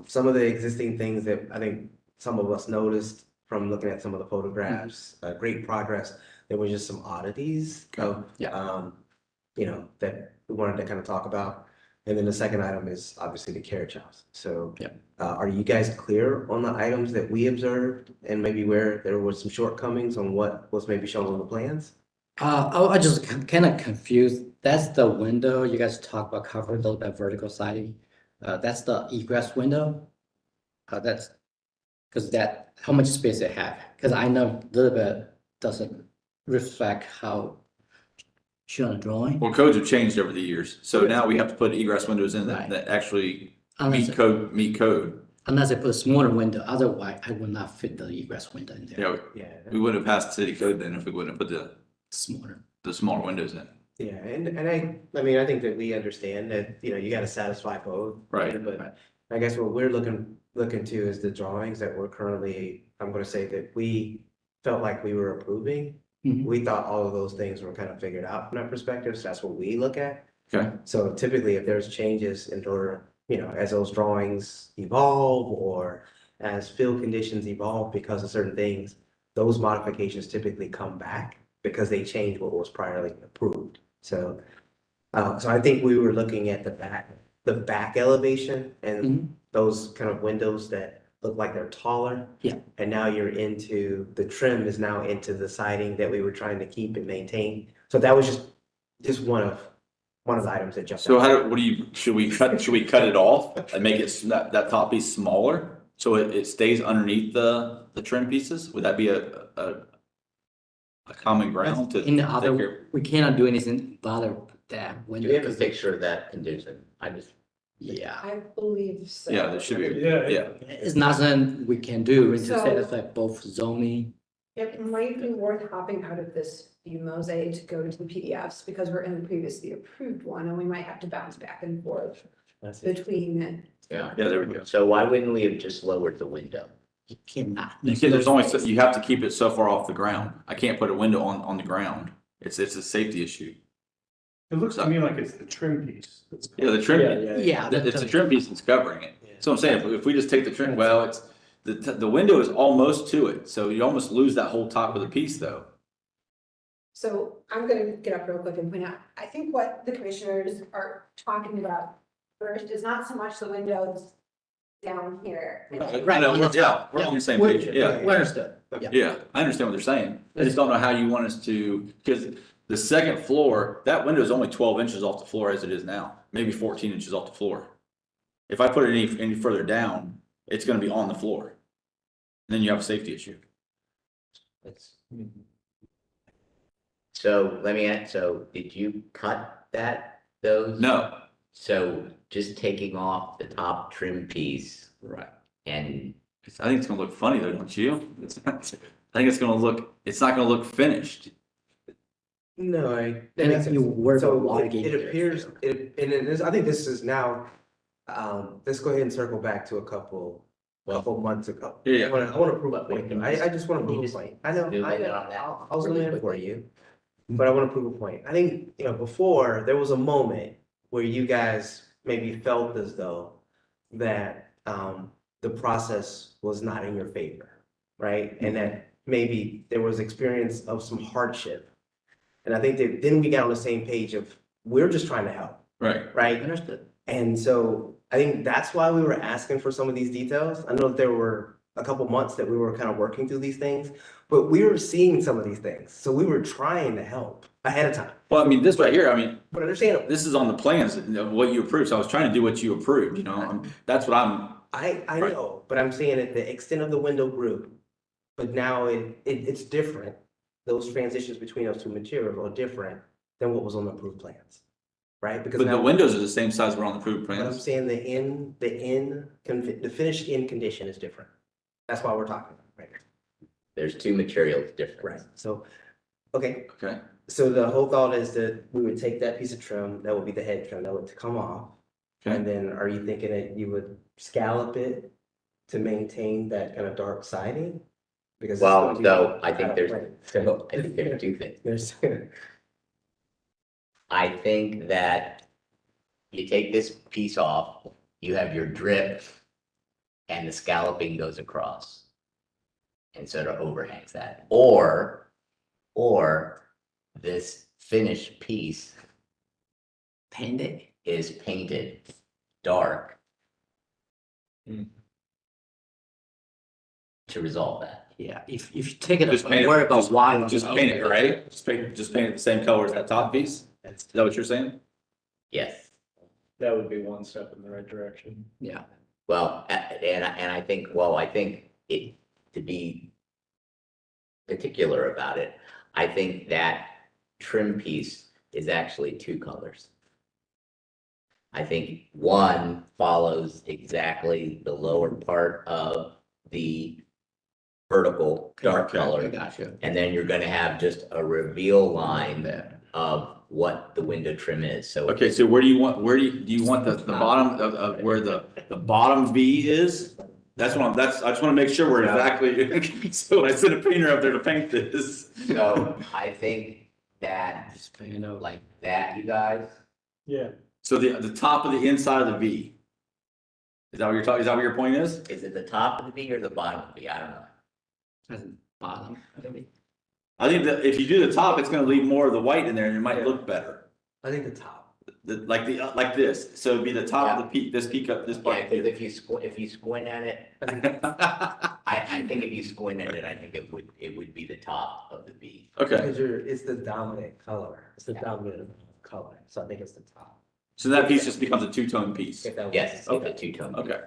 some of the existing things that I think some of us noticed from looking at some of the photographs, great progress. There was just some oddities of, you know, that we wanted to kind of talk about. And then the second item is obviously the carriage house. So, are you guys clear on the items that we observed and maybe where there was some shortcomings on what was maybe shown on the plans? I just kind of confused. That's the window you guys talk about covering that vertical siding. That's the egress window. That's because that how much space it have. Because I know a little bit doesn't reflect how shown on the drawing. Well, codes have changed over the years, so now we have to put egress windows in that actually meet code. Unless I put a smaller window, otherwise I will not fit the egress window in there. Yeah, we wouldn't have passed city code then if we wouldn't have put Smaller. the smaller windows in. Yeah, and I mean, I think that we understand that, you know, you gotta satisfy code. Right. But I guess what we're looking to is the drawings that we're currently, I'm gonna say that we felt like we were approving. We thought all of those things were kind of figured out from that perspective, so that's what we look at. Okay. So typically, if there's changes in order, you know, as those drawings evolve or as field conditions evolve because of certain things, those modifications typically come back because they change what was priorly approved. So, so I think we were looking at the back elevation and those kind of windows that look like they're taller. Yeah. And now you're into, the trim is now into the siding that we were trying to keep and maintain. So that was just one of the items that jumped So out. should we cut it off and make it, that top piece smaller? So it stays underneath the trim pieces? Would that be a common ground to? In the other, we cannot do anything other that window. Do we have a picture of that condition? I believe so. Yeah, there should be, Yeah. It's nothing we can do to So- satisfy both zoning. It might be worth hopping out of this view mosaic to go to the PDFs because we're in the previously approved one and we might have to bounce back and forth between. Yeah. Yeah, there we go. So why wouldn't we have just lowered the window? You cannot. There's only, you have to keep it so far off the ground. I can't put a window on the ground. It's a safety issue. It looks to me like it's the trim piece. Yeah, the trim. Yeah. It's a trim piece that's covering it. So I'm saying, if we just take the trim, well, it's, the window is almost to it, so you almost lose that whole top of the piece though. So I'm gonna get up real quick and point out, I think what the commissioners are talking about first is not so much the windows down here. Right. Yeah, we're on the same page, yeah. We understood. Yeah, I understand what they're saying. I just don't know how you want us to, because the second floor, that window is only 12 inches off the floor as it is now, maybe 14 inches off the floor. If I put it any further down, it's gonna be on the floor. And then you have a safety issue. So let me ask, so did you cut those? No. So just taking off the top trim piece Right. and I think it's gonna look funny though, don't you? I think it's not gonna look finished. No, That makes you work So a lot it appears, and it is, I think this is now, let's go ahead and circle back to a couple months ago. Yeah. I wanna prove a point. I just wanna prove a point. I know, zoom in on that I'll zoom really in for quickly. you. But I wanna prove a point. I think, you know, before, there was a moment where you guys maybe felt as though that, the process was not in your favor, right? And that maybe there was experience of some hardship. And I think that then we got on the same page of, we're just trying to help, Right. right? Understood. And so I think that's why we were asking for some of these details. I know that there were a couple months that we were kind of working through these things, but we were seeing some of these things. So we were trying to help ahead of time. Well, I mean, this right here, I mean, But understand, this is on the plans of what you approved, so I was trying to do what you approved, you know, that's what I'm. I Right. know, but I'm saying that the extent of the window grew, but now it's different. Those transitions between those two materials are different than what was on the approved plans, right? Because But the now, windows are the same size we're on the approved but I'm plans. saying the finished end condition is different. That's why we're talking about it right here. there's two materials different. Right, so Okay, Okay, so the whole thought is that we would take that piece of trim, that would be the head trim, that would come off. okay. And then are you thinking that you would scallop it to maintain that kind of dark siding? Because it's Well, gonna be so I think out of there's, frame. so I think there's two things. There's, I think that you take this piece off, you have your drip, and the scalloping goes across. And sort of overhangs that, or this finished piece Painted. is painted dark. Hmm. To resolve that. Yeah, if you take it, Just paint worry it, about why. just paint it, right? Just paint it the same color as that top piece? Is that what you're saying? Yes, That would be one step in the right direction. Yeah, well, and I think, it, to be particular about it, I think that trim piece is actually two colors. I think one follows exactly the lower part of the vertical dark Okay. color. gotcha. And then you're gonna have just a reveal line of what the window trim is, so. Okay, so where do you want the bottom of where the bottom V is? That's what I just wanna make sure we're exactly, so when I send a painter up there to paint this. So I think that, You know, like that, you guys, Yeah, So the top of the inside of the V. Is that what you're talking, is that what your point is? is it the top of the V or the bottom of the V? I don't know. at the bottom, maybe. I think that if you do the top, it's gonna leave more of the white in there and it might look better. I think the top. Like this, so it'd be the top of the peak, this peak up, this Yeah, part. because if you squint at it, I think if you squint at it, I think it would be the top of the V. Okay, Because it's the dominant color, it's the dominant color, so I think it's the top. so that piece just becomes a two-tone piece. If that was- Yes, it's a Okay, two-tone. Okay,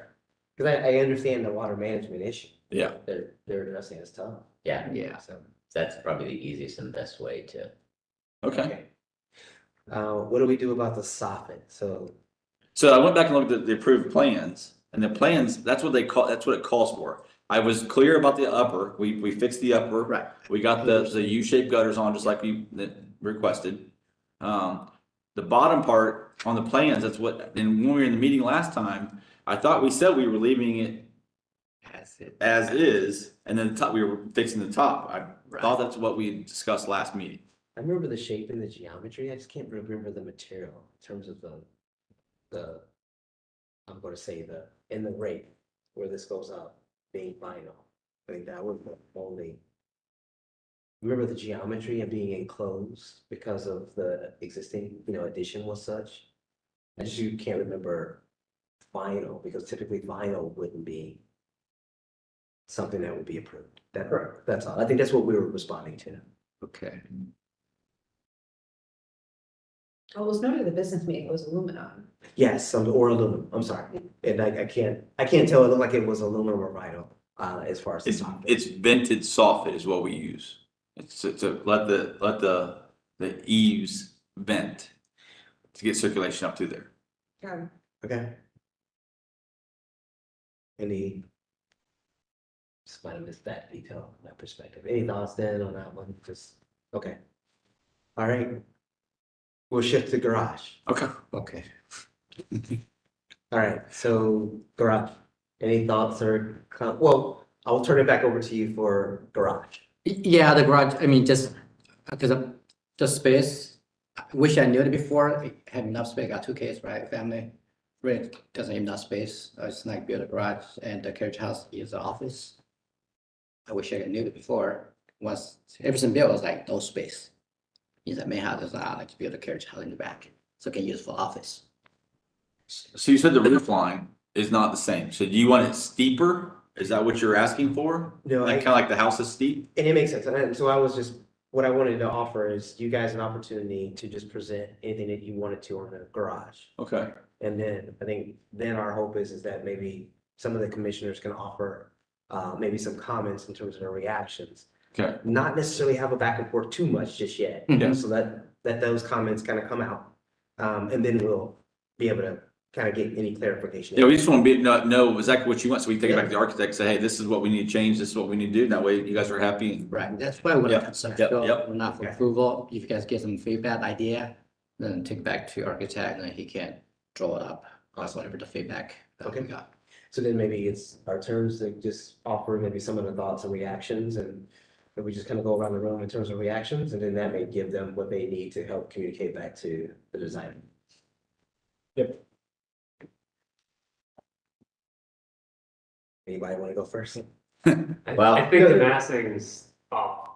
because I understand the water management issue, yeah. they're addressing as tough. Yeah, Yeah. So, that's probably the easiest and best way to. Okay. What do we do about the soffit? So, So I went back and looked at the approved plans, and the plans, that's what it calls for. I was clear about the upper, we fixed the upper. right, We got the U-shaped gutters on, just like you requested. The bottom part on the plans, that's what, and when we were in the meeting last time, I thought we said we were leaving it as is, and then the top, we were fixing the top. I thought that's what we discussed last meeting. I remember the shape and the geometry, I just can't remember the material in terms of I'm gonna say in the rate where this goes up, being vinyl. I think that was the only. Remember the geometry and being enclosed because of the existing, addition was such. I just can't remember vinyl, because typically vinyl wouldn't be something that would be approved. That's all. I think that's what we were responding to. Okay. Well, it was noted at the business meeting, it was aluminum. Yes, or aluminum, I'm sorry. And I can't tell, it looked like it was aluminum or vinyl, as far as the top. It's vented soffit is what we use. It's to let the eaves vent to get circulation up through there. Yeah. Okay. Just might have missed that detail, that perspective. Any thoughts then on that one? Okay. All right. We'll shift to garage. Okay. Okay. All right, so garage, any thoughts or, well, I'll turn it back over to you for garage. Yeah, the garage, I mean, just because of the space, I wish I knew it before. I had enough space, got two kids, right? Family, really doesn't have enough space. It's like build a garage and the carriage house is the office. I wish I knew it before. Once everything built, it was like no space. Means that main house is like to build a carriage house in the back, so can use for office. So you said the roof line is not the same. So do you want it steeper? Is that what you're asking for? No, Like kind of like the house is steep? And it makes sense, and so what I wanted to offer is you guys an opportunity to just present anything that you wanted to on the garage. Okay. And then I think our hope is that maybe some of the commissioners can offer maybe some comments in terms of their reactions. Okay. Not necessarily have a back and forth too much just yet. Yeah. So let those comments kind of come out. And then we'll be able to kind of get any clarification. Yeah, we just want to know exactly what you want, so we can take it back to the architect and say, hey, this is what we need to change, this is what we need to do, that way you guys are happy. Right, that's why we're Yep, not concerned, yep, so yep. we're not for approval, if you guys get some feedback idea, then take back to architect, and he can draw it up, whatever the feedback that we got. So then maybe it's our turns to just offer maybe some of the thoughts and reactions, and we just kind of go around the room in terms of reactions, and then that may give them what they need to help communicate back to the designer. Yep. Anybody want to go first? Well- I think the massing's off.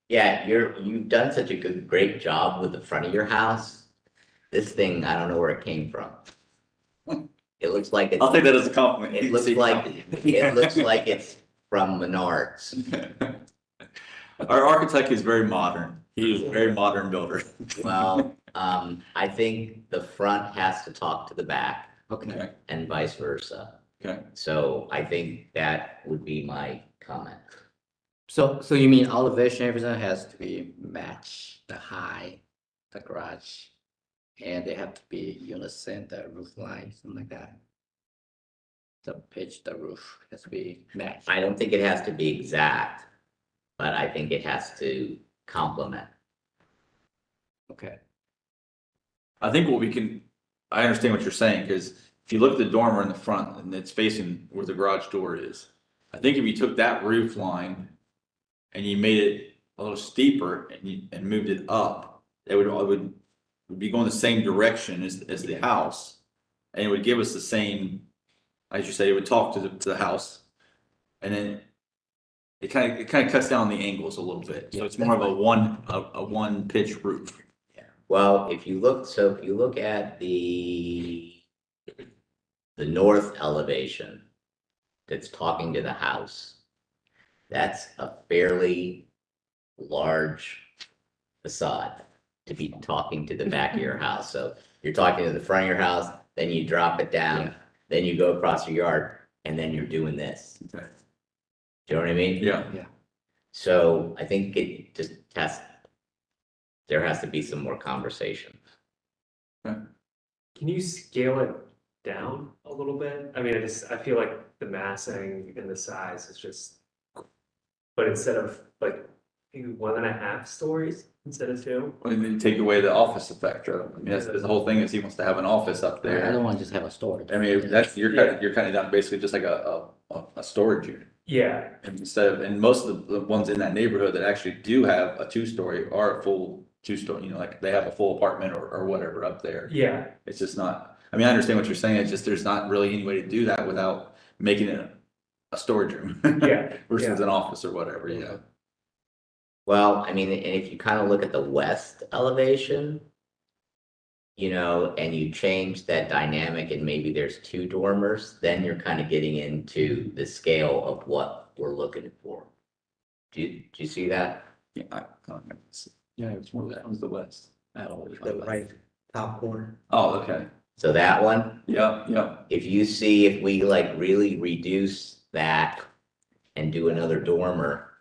Yeah, you've done such a great job with the front of your house. This thing, I don't know where it came from. It looks like it's. I'll take that as a compliment. It looks like it's from Menards. Our architect is very modern. He is a very modern builder. Well, I think the front has to talk to the back Okay, and vice versa. Okay. So I think that would be my comment. so you mean elevation, everything has to be match the high, the garage, and they have to be unison, the roof line, something like that. The pitch, the roof has to be matched. I don't think it has to be exact, but I think it has to complement. Okay, I think I understand what you're saying, because if you look at the dormer in the front and it's facing where the garage door is, I think if you took that roof line and you made it a little steeper and moved it up, it would be going the same direction as the house. And it would give us the same, as you say, it would talk to the house. And then it kind of cuts down the angles a little bit. So it's more of a one pitch roof. Well, if you look at the north elevation that's talking to the house, that's a fairly large facade to be talking to the back of your house. So you're talking to the front of your house, then you drop it down, then you go across your yard, and then you're doing this. Okay. Do you know what I mean? Yeah. So I think it just there has to be some more conversation. Can you scale it down a little bit? I mean, I feel like the massing and the size is just, but instead of like maybe 1.5 stories instead of 2. And then take away the office effect. I mean, that's the whole thing is he wants to have an office up there. I don't want to just have a storage. I mean, you're kind of down basically just like a storage unit. Yeah. And and most of the ones in that neighborhood that actually do have a 2-story are a full 2-story, like they have a full apartment or whatever up there. Yeah. It's just not, I mean, I understand what you're saying. It's just, there's not really any way to do that without making it a storage room. Yeah. Versus an office or whatever, yeah. Well, I mean, and if you kind of look at the west elevation, and you change that dynamic and maybe there's 2 dormers, then you're kind of getting into the scale of what we're looking for. Do you see that? Yeah, yeah, it's more that one's the west. The right top corner. Oh, okay. So that one, Yeah. if we like really reduce that and do another dormer,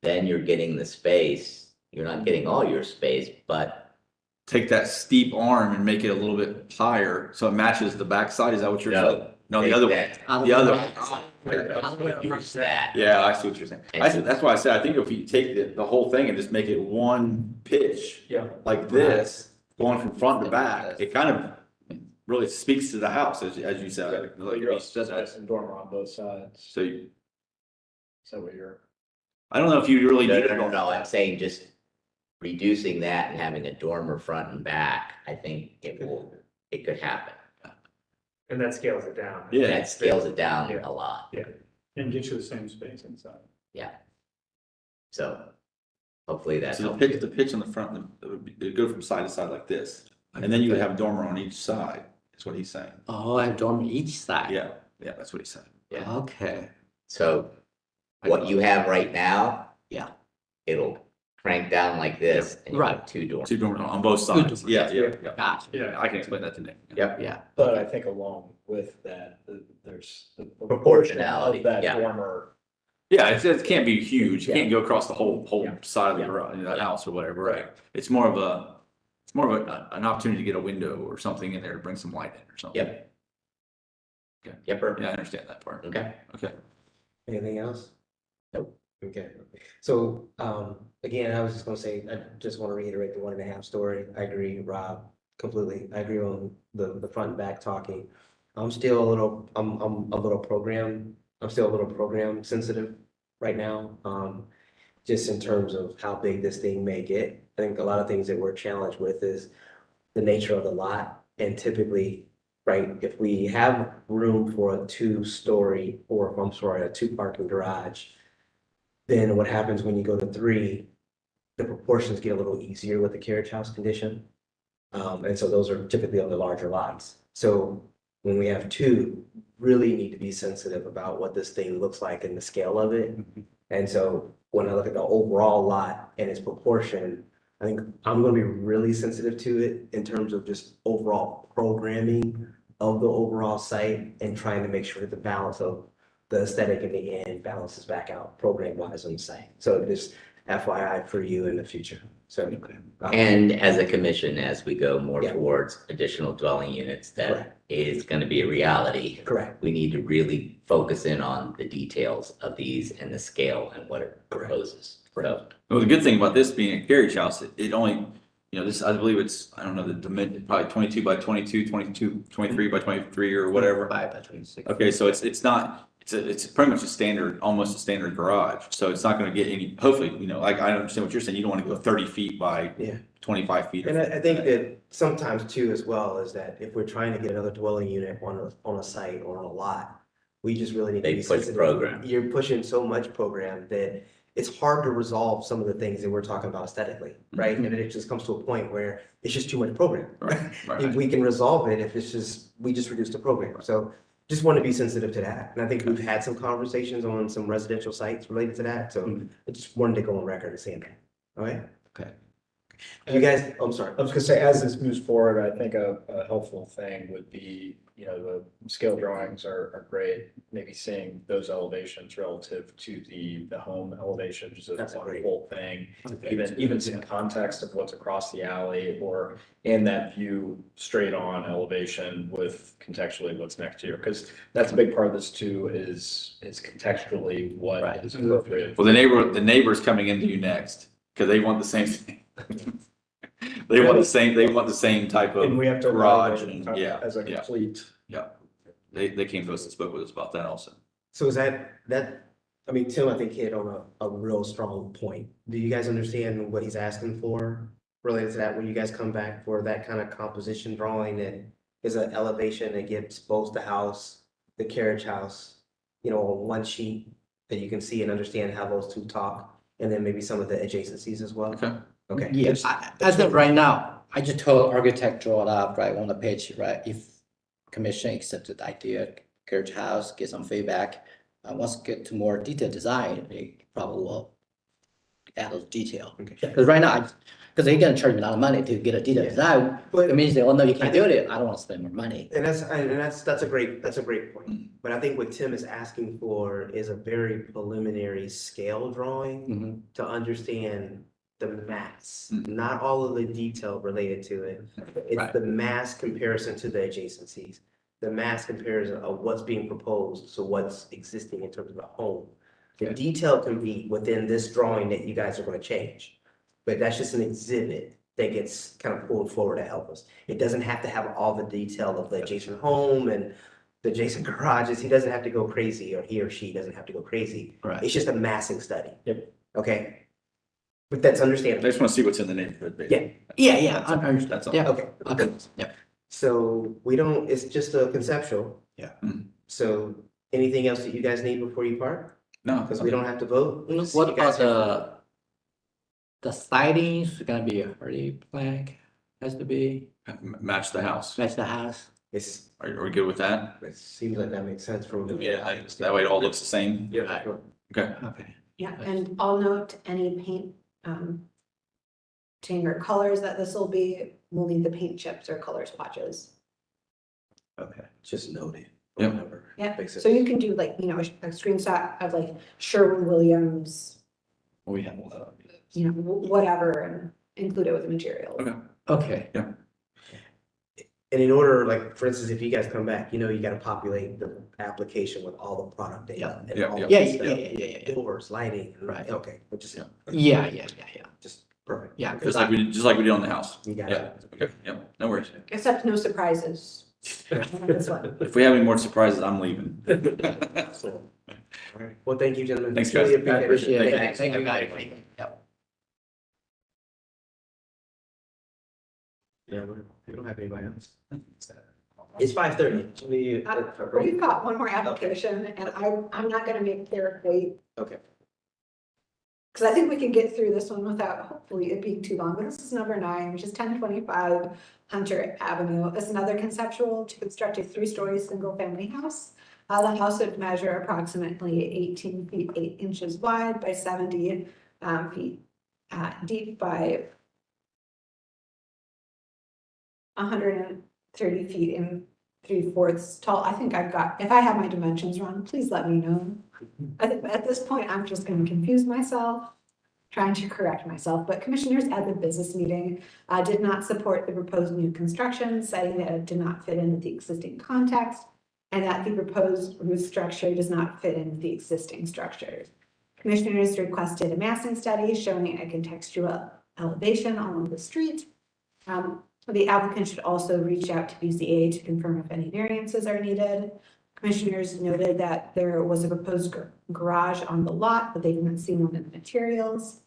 then you're getting the space. You're not getting all your space, but Take that steep arm and make it a little bit higher so it matches the backside. Is that what you're saying? No, the other way. The other way. use that. Yeah, I see what you're saying. That's why I said, I think if you take the whole thing and just make it one pitch. Yeah. Like this, going from front to back, it kind of really speaks to the house, as you said. Like, You're some dormer on both sides. So Is that what you're? I don't know if you really need it. No, I'm saying just reducing that and having a dormer front and back, I think it could happen. And that scales it down. Yeah. That scales it down Yeah. a lot. Yeah. And get you the same space inside. Yeah. So hopefully that's. So the pitch on the front, it'd go from side to side like this. And then you would have a dormer on each side, is what he's saying. Oh, I have dormer each side. Yeah, that's what he's saying. Yeah. Okay. So what you have right now. Yeah. It'll crank down like this. And you have Right. 2 dormers. 2 dormers on both sides. Yeah. Gotcha. Yeah, I can explain that to Nick. Yep. Yeah. But I think along with that, there's the Proportionality, of that yeah. dormer. Yeah, it can't be huge. It Yeah. can't go across the whole Yeah. side of the Yeah. garage, the house or whatever, right? It's more of an opportunity to get a window or something in there to bring some light in or something. Yep. Yep. Yeah, I understand that part. Okay. Okay. Anything else? Nope. Okay, so, again, I was just gonna say, I just wanna reiterate the 1.5 story. I agree, Rob, completely. I agree on the front and back talking. I'm still a little, I'm a little I'm still a little program sensitive right now. Just in terms of how big this thing may get. I think a lot of things that we're challenged with is the nature of the lot. And typically, right, if we have room for a 2-story, or I'm sorry, a 2 parking garage, then what happens when you go to 3, the proportions get a little easier with the carriage house condition. And so those are typically on the larger lots. So when we have 2, really need to be sensitive about what this thing looks like and the scale of it. And so when I look at the overall lot and its proportion, I think I'm gonna be really sensitive to it in terms of just overall programming of the overall site and trying to make sure that the balance of the aesthetic in the end balances back out program wise on the site. So just FYI for you in the future. So. And as a commission, as we go more Yeah. towards additional dwelling units, that Correct. is gonna be a reality. Correct. We need to really focus in on the details of these and the scale and what it proposes. So, Well, the good thing about this being a carriage house, it only, this, I believe it's, I don't know, the dimension, probably 22 by 22, 23 by 23 or whatever. 5 by 26. Okay, so it's not, it's pretty much a standard, almost a standard garage. So it's not gonna get any, hopefully, like I understand what you're saying. You don't want to go 30 feet by Yeah. 25 feet. And I think that sometimes too as well is that if we're trying to get another dwelling unit on a site or on a lot, we just really need to They be push sensitive. program. You're pushing so much program that it's hard to resolve some of the things that we're talking about aesthetically, right? And it just comes to a point where it's just too much program. Right, If right. we can resolve it, if it's just, we just reduce the program. So just want to be sensitive to that. And I think we've had some conversations on some residential sites related to that. So I just wanted to go on record and say that. All right? Okay. You guys, I'm sorry. I was gonna say, as this moves forward, I think a helpful thing would be, the scale drawings are great. Maybe seeing those elevations relative to the home elevations is That's a great. whole thing. Even some context of what's across the alley or in that view straight on elevation with contextually what's next to you. Because that's a big part of this too, is contextually what is appropriate. Well, the neighbor's coming into you next, because they want the same thing. They want the same type of And we have to garage arrive and, as a complete. Yeah. They came to us and spoke with us about that also. So is that, I mean, Tim, I think hit on a real strong point. Do you guys understand what he's asking for related to that? When you guys come back for that kind of composition drawing that is an elevation that gets both the house, the carriage house, on one sheet that you can see and understand how those two talk, and then maybe some of the adjacencies as well? Okay. Okay. Yes, I think right now, I just told architect draw it up, right, on the page, right? If commission accepted the idea, carriage house, get some feedback. Once get to more detailed design, they probably will add those detail. Okay. Because right now, because they're gonna charge me a lot of money to get a detailed design, But it means they, oh no, you can't do it, I don't want to spend more money. And that's a great point. But I think what Tim is asking for is a very preliminary scale drawing to understand the mass, not all of the detail related to it. It's Right. the mass comparison to the adjacencies, the mass comparison of what's being proposed to what's existing in terms of the home. The detail can be within this drawing that you guys are going to change, but that's just an exhibit that gets kind of pulled forward to help us. It doesn't have to have all the detail of the adjacent home and the adjacent garages. He doesn't have to go crazy, or he or she doesn't have to go crazy. Right. It's just a massing study. Yep. Okay. But that's I understandable. just want to see what's in the neighborhood, basically. Yeah, I understand. That's all. Yeah, Okay. okay, yeah. So it's just a conceptual. Yeah. So anything else that you guys need before you part? No. Because we don't have to vote. We'll see What you guys about the sidings, gonna be a hardy plank, has to be, Match the house. match the house? Are we good with that? It seems like that makes sense from. That way it all looks the same? Yeah. Okay. Okay. Yeah, and I'll note any paint, change or colors that this will be, we'll need the paint chips or color swatches. Okay, just noted. Yep. Whatever. Yeah, Makes sense. so you can do like, a screenshot of like Sherwin-Williams, We have all that. whatever, and include it with the materials. Okay. Okay. And in order, like, for instance, if you guys come back, you gotta populate the application with all the product data. and all Yeah, the yeah, stuff. yeah, yeah, yeah, yeah. Doors, lighting, Right. okay, just, Yeah, yeah, yeah, yeah. just perfect. Yeah, Just like we did on the house. You got Yeah, it. okay, yeah, no worries. Except no surprises. This one. If we have any more surprises, I'm leaving. All right, well, thank you, gentlemen. Thanks, guys. Really I appreciate it. appreciate it. Thank you, guys. Yep. Yeah, we don't have anybody else. It's 5:30. We've got one more application and I'm not gonna make Derek wait. Okay. Because I think we can get through this one without hopefully it being too long, but this is number 9, which is 1025 Hunter Avenue. It's another conceptual to construct a 3-story single-family house. The house would measure approximately 18 feet 8 inches wide by 70 feet deep by 130 feet and 3/4 tall. I think I've got, if I have my dimensions wrong, please let me know. I think at this point, I'm just gonna confuse myself, trying to correct myself, but commissioners at the business meeting did not support the proposed new construction, citing that it did not fit in with the existing context and that the proposed roof structure does not fit in with the existing structures. Commissioners requested a massing study showing a contextual elevation along the street. The applicant should also reach out to BZA to confirm if any variances are needed. Commissioners noted that there was a proposed garage on the lot, but they didn't see one in the materials.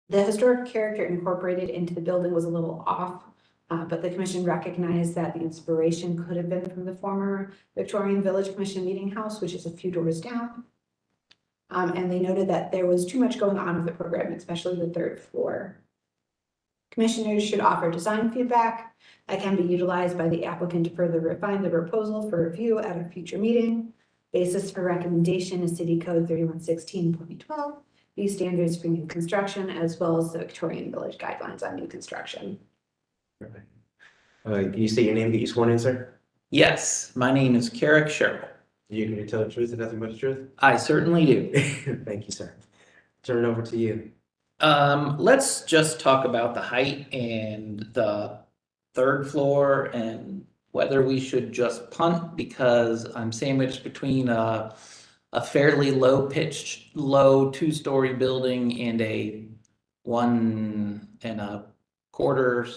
The historic character incorporated into the building was a little off, but the commission recognized that the inspiration could have been from the former Victorian Village Commission Meeting House, which is a few doors down. And they noted that there was too much going on with the program, especially the 3rd floor. Commissioners should offer design feedback that can be utilized by the applicant to further refine the proposal for review at a future meeting. Basis for recommendation is City Code 3116.12, these standards for new construction, as well as the Victorian Village Guidelines on new construction. Can you state your name, get you sworn in, sir? Yes, my name is Carrick Sherrill. You can tell the truth and nothing but the truth? I certainly do. Thank you, sir. Turn it over to you. Let's just talk about the height and the 3rd floor and whether we should just punt because I'm sandwiched between a fairly low 2-story building and a 1.25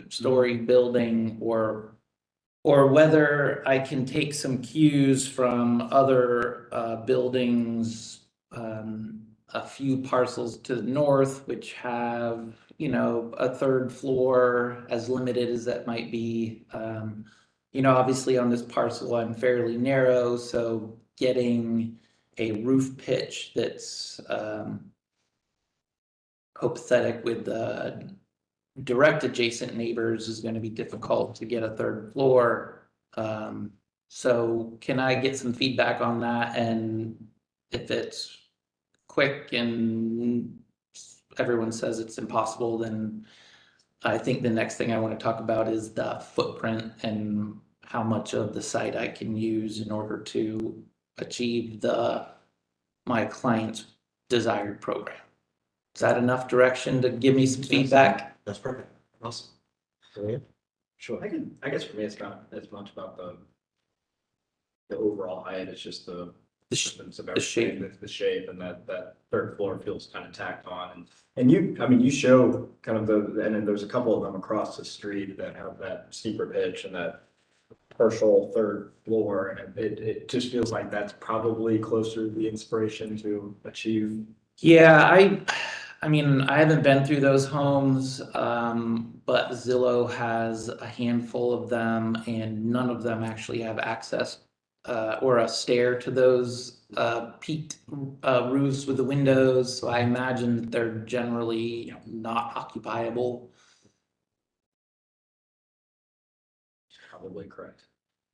story building or whether I can take some cues from other buildings, a few parcels to the north, which have, a 3rd floor, as limited as that might be. Obviously on this parcel, I'm fairly narrow, so getting a roof pitch that's copacetic with the direct adjacent neighbors is going to be difficult to get a 3rd floor. So can I get some feedback on that? And if it's quick and everyone says it's impossible, then I think the next thing I want to talk about is the footprint and how much of the site I can use in order to achieve my client's desired program. Is that enough direction to give me some feedback? That's perfect. Awesome. Sure. I guess for me, it's not as much about the overall height, it's just the distance of everything, the shape, and that 3rd floor feels kind of tacked on. And you show kind of and then there's a couple of them across the street that have that steeper pitch and that partial 3rd floor, and it just feels like that's probably closer to the inspiration to achieve. Yeah, I mean, I haven't been through those homes, but Zillow has a handful of them and none of them actually have access or a stair to those peaked roofs with the windows. So I imagine that they're generally not occupiable. Probably correct.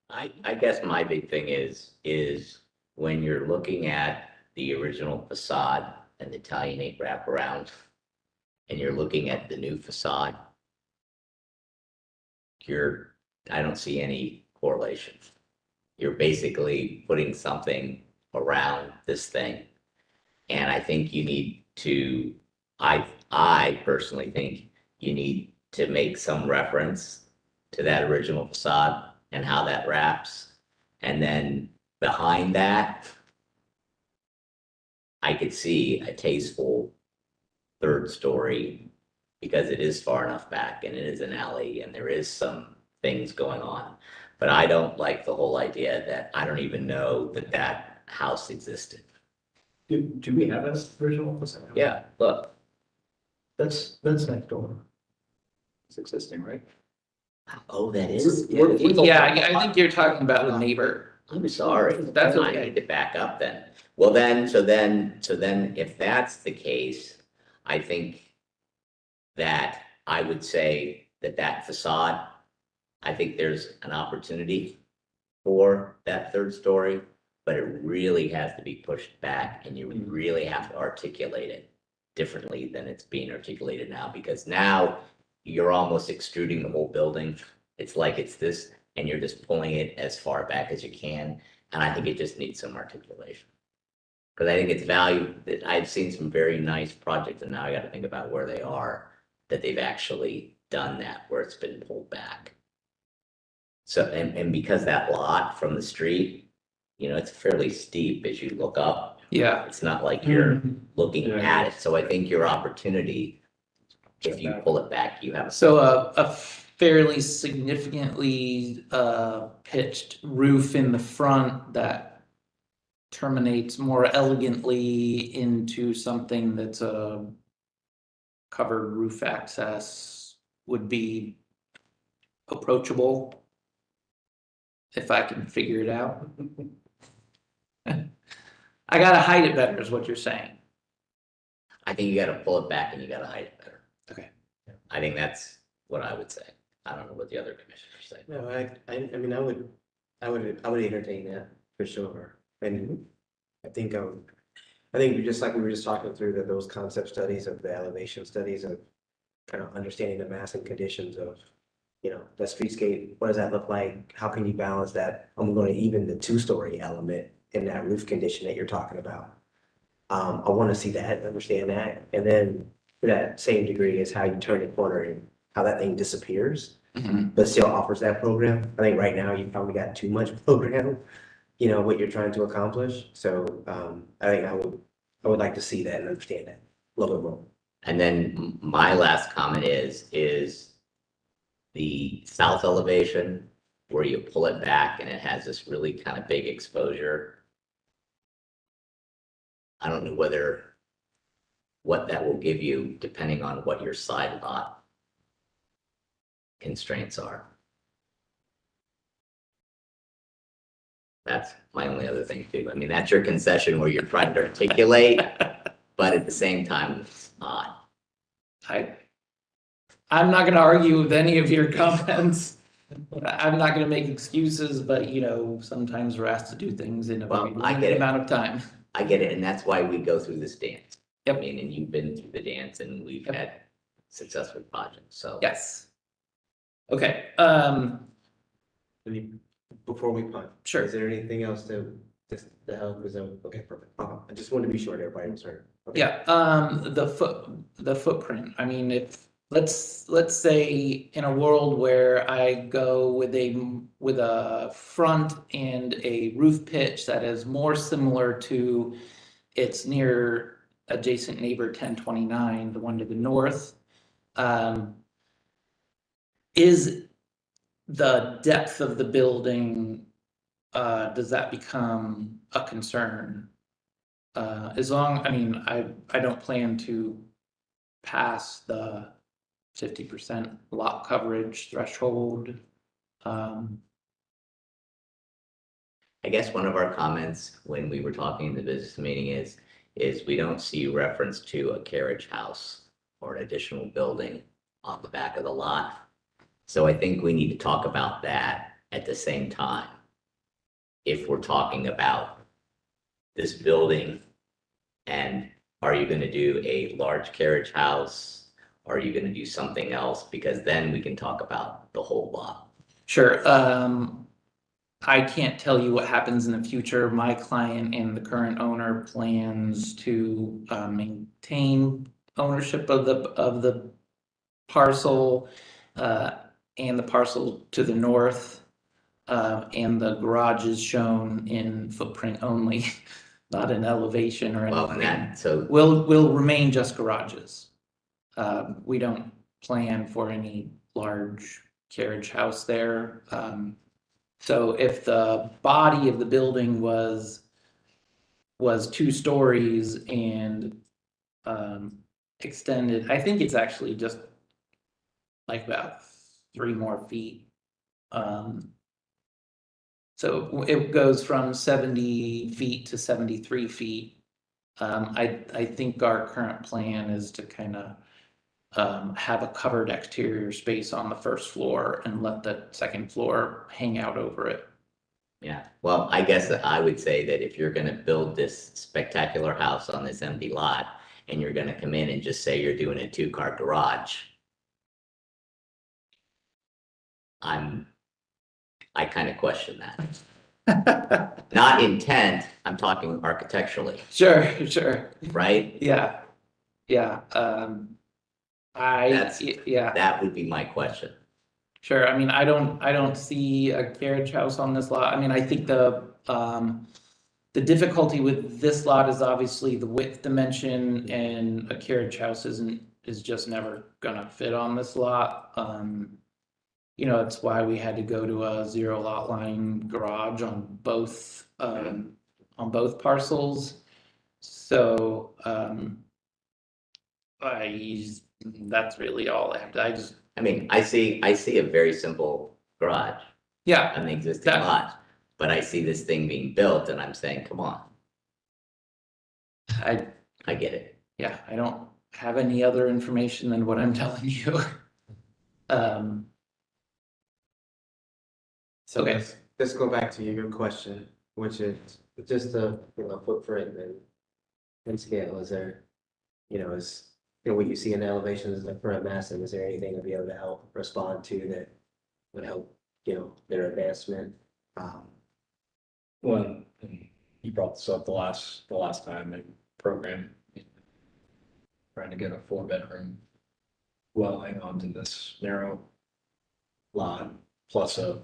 I guess my big thing is when you're looking at the original facade and the Italianate wraparound, and you're looking at the new facade, I don't see any correlation. You're basically putting something around this thing. And I think you need to, I personally think you need to make some reference to that original facade and how that wraps. And then behind that, I could see a tasteful third story because it is far enough back and it is an alley and there is some things going on. But I don't like the whole idea that I don't even know that that house existed. Do we have an original facade? Yeah, look, That's next door. It's existing, right? oh, that is. Yeah, I think you're talking about the neighbor. I'm sorry. That's I okay. need to back up then. Well, so then if that's the case, I think that I would say that that facade, I think there's an opportunity for that third story, but it really has to be pushed back and you really have to articulate it differently than it's being articulated now, because now you're almost extruding the whole building. It's like it's this, and you're just pulling it as far back as you can. And I think it just needs some articulation. Because I think it's value that I've seen some very nice projects, and now I got to think about where they are, that they've actually done that, where it's been pulled back. So, and because that lot from the street, you know, it's fairly steep as you look up. Yeah. It's not like you're looking Yeah. at it. So I think your opportunity, if you pull it back, you have. So a fairly significantly pitched roof in the front that terminates more elegantly into something that's a covered roof access would be approachable if I can figure it out. I gotta hide it better is what you're saying. I think you gotta pull it back and you gotta hide it better. Okay. I think that's what I would say. I don't know what the other commissioners say. No, I mean, I would entertain that for sure. And I think we just like we were just talking through those concept studies of the elevation studies of kind of understanding the mass and conditions of, you know, the streetscape. What does that look like? How can you balance that? I'm going to even the two-story element in that roof condition that you're talking about. I want to see that, understand that, and then to that same degree is how you turn the corner and how that thing disappears, but still offers that program. I think right now you probably got too much program, you know, what you're trying to accomplish. So I think I would like to see that and understand that a little bit more. And then my last comment is the south elevation where you pull it back and it has this really kind of big exposure. I don't know what that will give you depending on what your side lot constraints are. That's my only other thing too. I mean, that's your concession where you're trying to articulate, but at the same time, it's odd. I'm not gonna argue with any of your comments. I'm not gonna make excuses, but you know, sometimes we're asked to do things in a very limited amount of time. I get it, and that's why we go through this dance. Yep. I mean, and you've been through the dance and we've had successful projects, so. Yes. Okay, Before we punt. Sure. Is there anything else to help? Okay, perfect. I just wanted to be sure that everybody was heard. Okay. yeah, the footprint, I mean, if, let's say in a world where I go with a front and a roof pitch that is more similar to its near adjacent neighbor 1029, the one to the north, is the depth of the building, does that become a concern? As long, I mean, I don't plan to pass the 50% lot coverage threshold. I guess one of our comments when we were talking in the business meeting is we don't see reference to a carriage house or an additional building on the back of the lot. So I think we need to talk about that at the same time. If we're talking about this building, and are you going to do a large carriage house? Are you going to do something else? Because then we can talk about the whole lot. Sure. I can't tell you what happens in the future. My client and the current owner plans to maintain ownership of the parcel. and the parcel to the north. And the garage is shown in footprint only, not in elevation or Well, anything. that, so Will remain just garages. We don't plan for any large carriage house there. So if the body of the building was 2 stories and extended, I think it's actually just like about 3 more feet. So it goes from 70 feet to 73 feet. I think our current plan is to kind of have a covered exterior space on the first floor and let the second floor hang out over it. yeah, well, I guess that I would say that if you're gonna build this spectacular house on this empty lot and you're gonna come in and just say you're doing a 2-car garage, I kind of question that. Not intent, I'm talking architecturally, Sure. right? Yeah. That's- Yeah. That would be my question. Sure, I mean, I don't see a carriage house on this lot. I mean, I think the difficulty with this lot is obviously the width dimension, and a carriage house is just never gonna fit on this lot. You know, it's why we had to go to a 0 lot line garage on both parcels. So, that's really all I have to, I mean, I see a very simple garage yeah, on the existing lot, but I see this thing being built and I'm saying, come on, I get it. Yeah, I don't have any other information than what I'm telling you. So Okay. let's go back to your question, which is just the, footprint and scale. Is there, what you see in elevations is the current massing, is there anything to be able to help respond to that would help, their advancement? Well, you brought this up the last time in program. Trying to get a 4-bedroom dwelling onto this narrow lot, plus a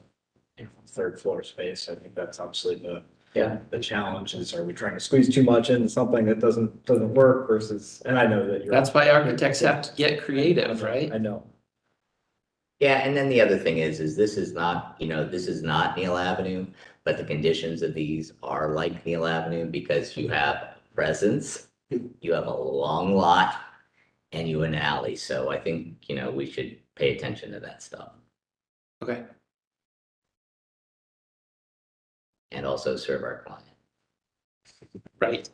3rd floor space. I think that's obviously the challenge is, are we trying to squeeze too much into something that doesn't work versus, and I know that you're. That's why architects have to get creative, right? I know. Yeah, and then the other thing is this is not, this is not Neil Avenue, but the conditions of these are like Neil Avenue because you have presence, you have a long lot, and you have an alley. So I think, we should pay attention to that stuff. Okay. And also serve our client. Right.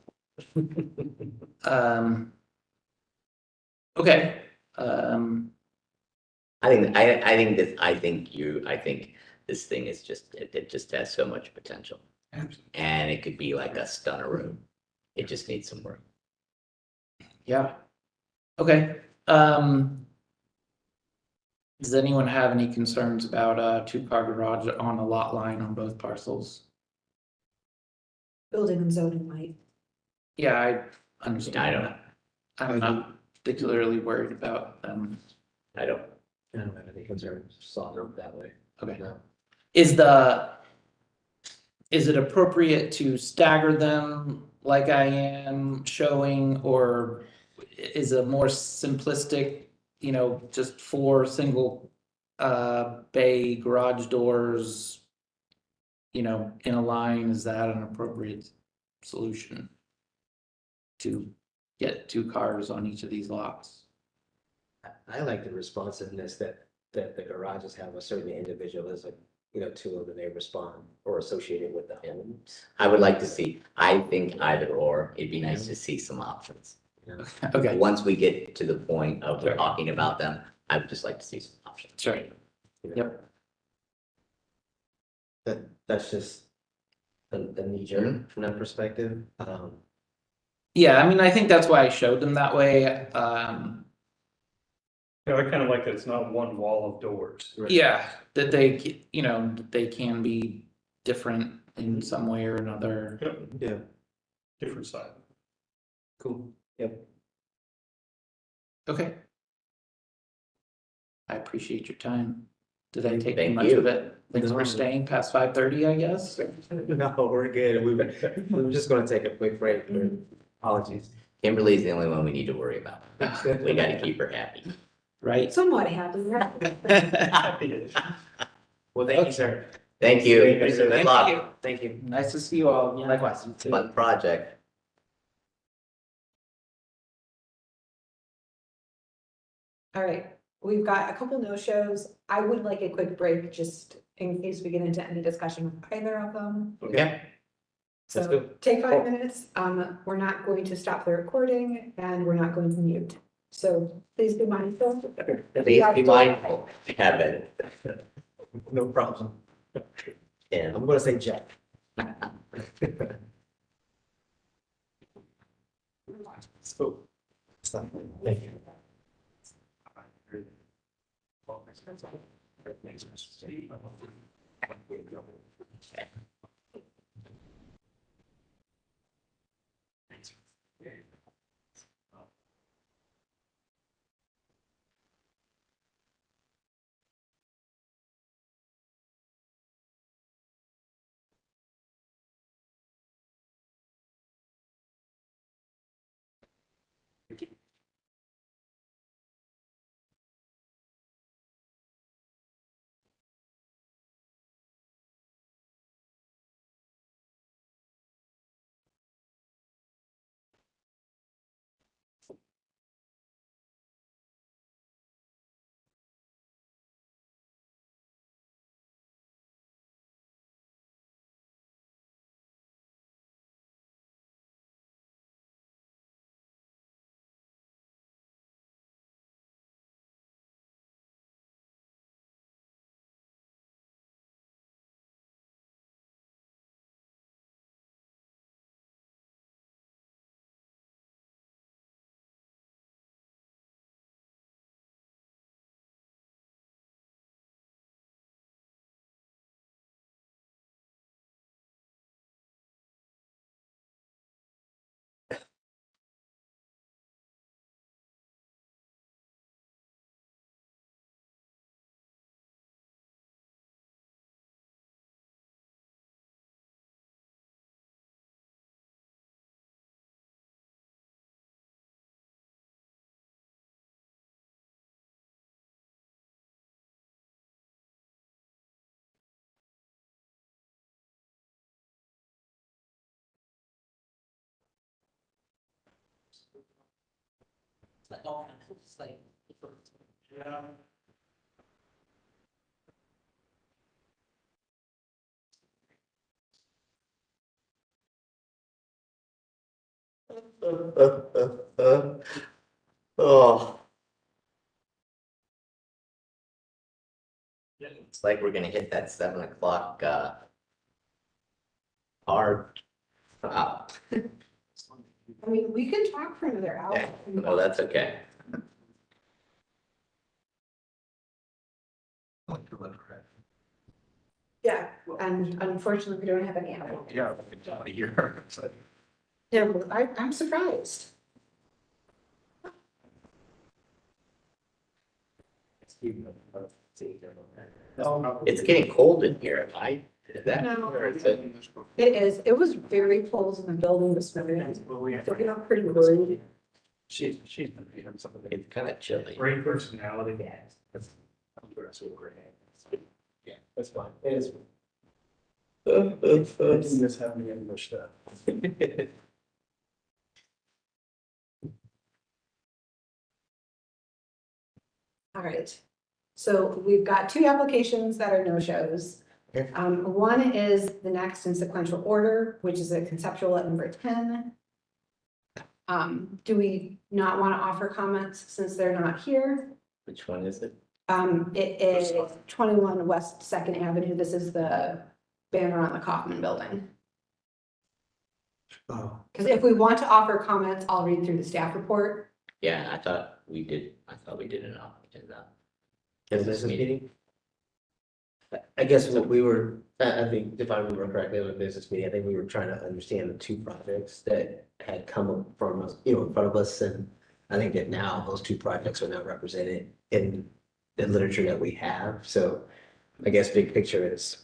Okay. I think this thing is it just has so much potential. And it could be like a stunner room. It just needs some work. Yeah. Okay. Does anyone have any concerns about a 2-car garage on a lot line on both parcels? Building and zoning might. Yeah, I understand. I don't that. I'm not particularly worried about them. I don't have any concerns, saw them that way. Okay. No. Is it appropriate to stagger them like I am showing, or is a more simplistic, just 4 single bay garage doors, in a line, is that an appropriate solution to get 2 cars on each of these lots? I like the responsiveness that the garages have a certain individualism, to them, and they respond or associated with the homes. I would like to see, I think either or, it'd be nice to see some options. Okay. Once we get to the point of Sure. talking about them, I would just like to see some options. Sure. Yep. That's just the knee jerk from that perspective. Yeah, I mean, I think that's why I showed them that way. Yeah, I kind of like that it's not one wall of doors. Yeah, that they can be different in some way or another. Yeah. Different side. Cool. Yep. Okay. I appreciate your time. Did I take too Thank much you. of it? Thanks for staying past 5:30, I guess. No, we're good. We were just gonna take a quick break. Apologies. Kimberly's the only one we need to worry about. We gotta keep her happy. Right? Somewhat happy, right? Well, thank you, sir. Thank you. Thank you. Good luck. Thank you. Nice to see you all. Likewise. Fun project. All right, we've got a couple no-shows. I would like a quick break just in case we get into any discussion with either of them. Okay. That's So good. take 5 minutes. We're not going to stop the recording and we're not going to mute. So please be mindful. Please be mindful, Kevin. No problem. Yeah. I'm gonna say Jack. So, stop. Thank you. Oh. It's like we're gonna hit that 7 o'clock, hard. Wow. I mean, we can talk for another hour. Yeah, no, that's okay. Yeah, and unfortunately, we don't have any. Hour. Yeah, a year. Yeah, well, I'm surprised. It's getting cold in here. Is that? No. Or is it? It is. It was very cold in the building this morning. So we got pretty worried. She's been reading some of the. It's kind of chilly. Great personality. That's great. Yeah, that's fine. It is. I didn't miss having English stuff. All right. So we've got 2 applications that are no-shows. Okay. One is the next in sequential order, which is a conceptual at number 10. Do we not want to offer comments since they're not here? Which one is it? It is 21 West Second Avenue. This is the banner on the Kaufman Building. Oh, Because if we want to offer comments, I'll read through the staff report. Yeah, I thought we did enough. is this a meeting? I guess what we were, I think if I remember correctly, with business meeting, I think we were trying to understand the 2 projects that had come up from us, in front of us. And I think that now those 2 projects are now represented in the literature that we have. So I guess big picture is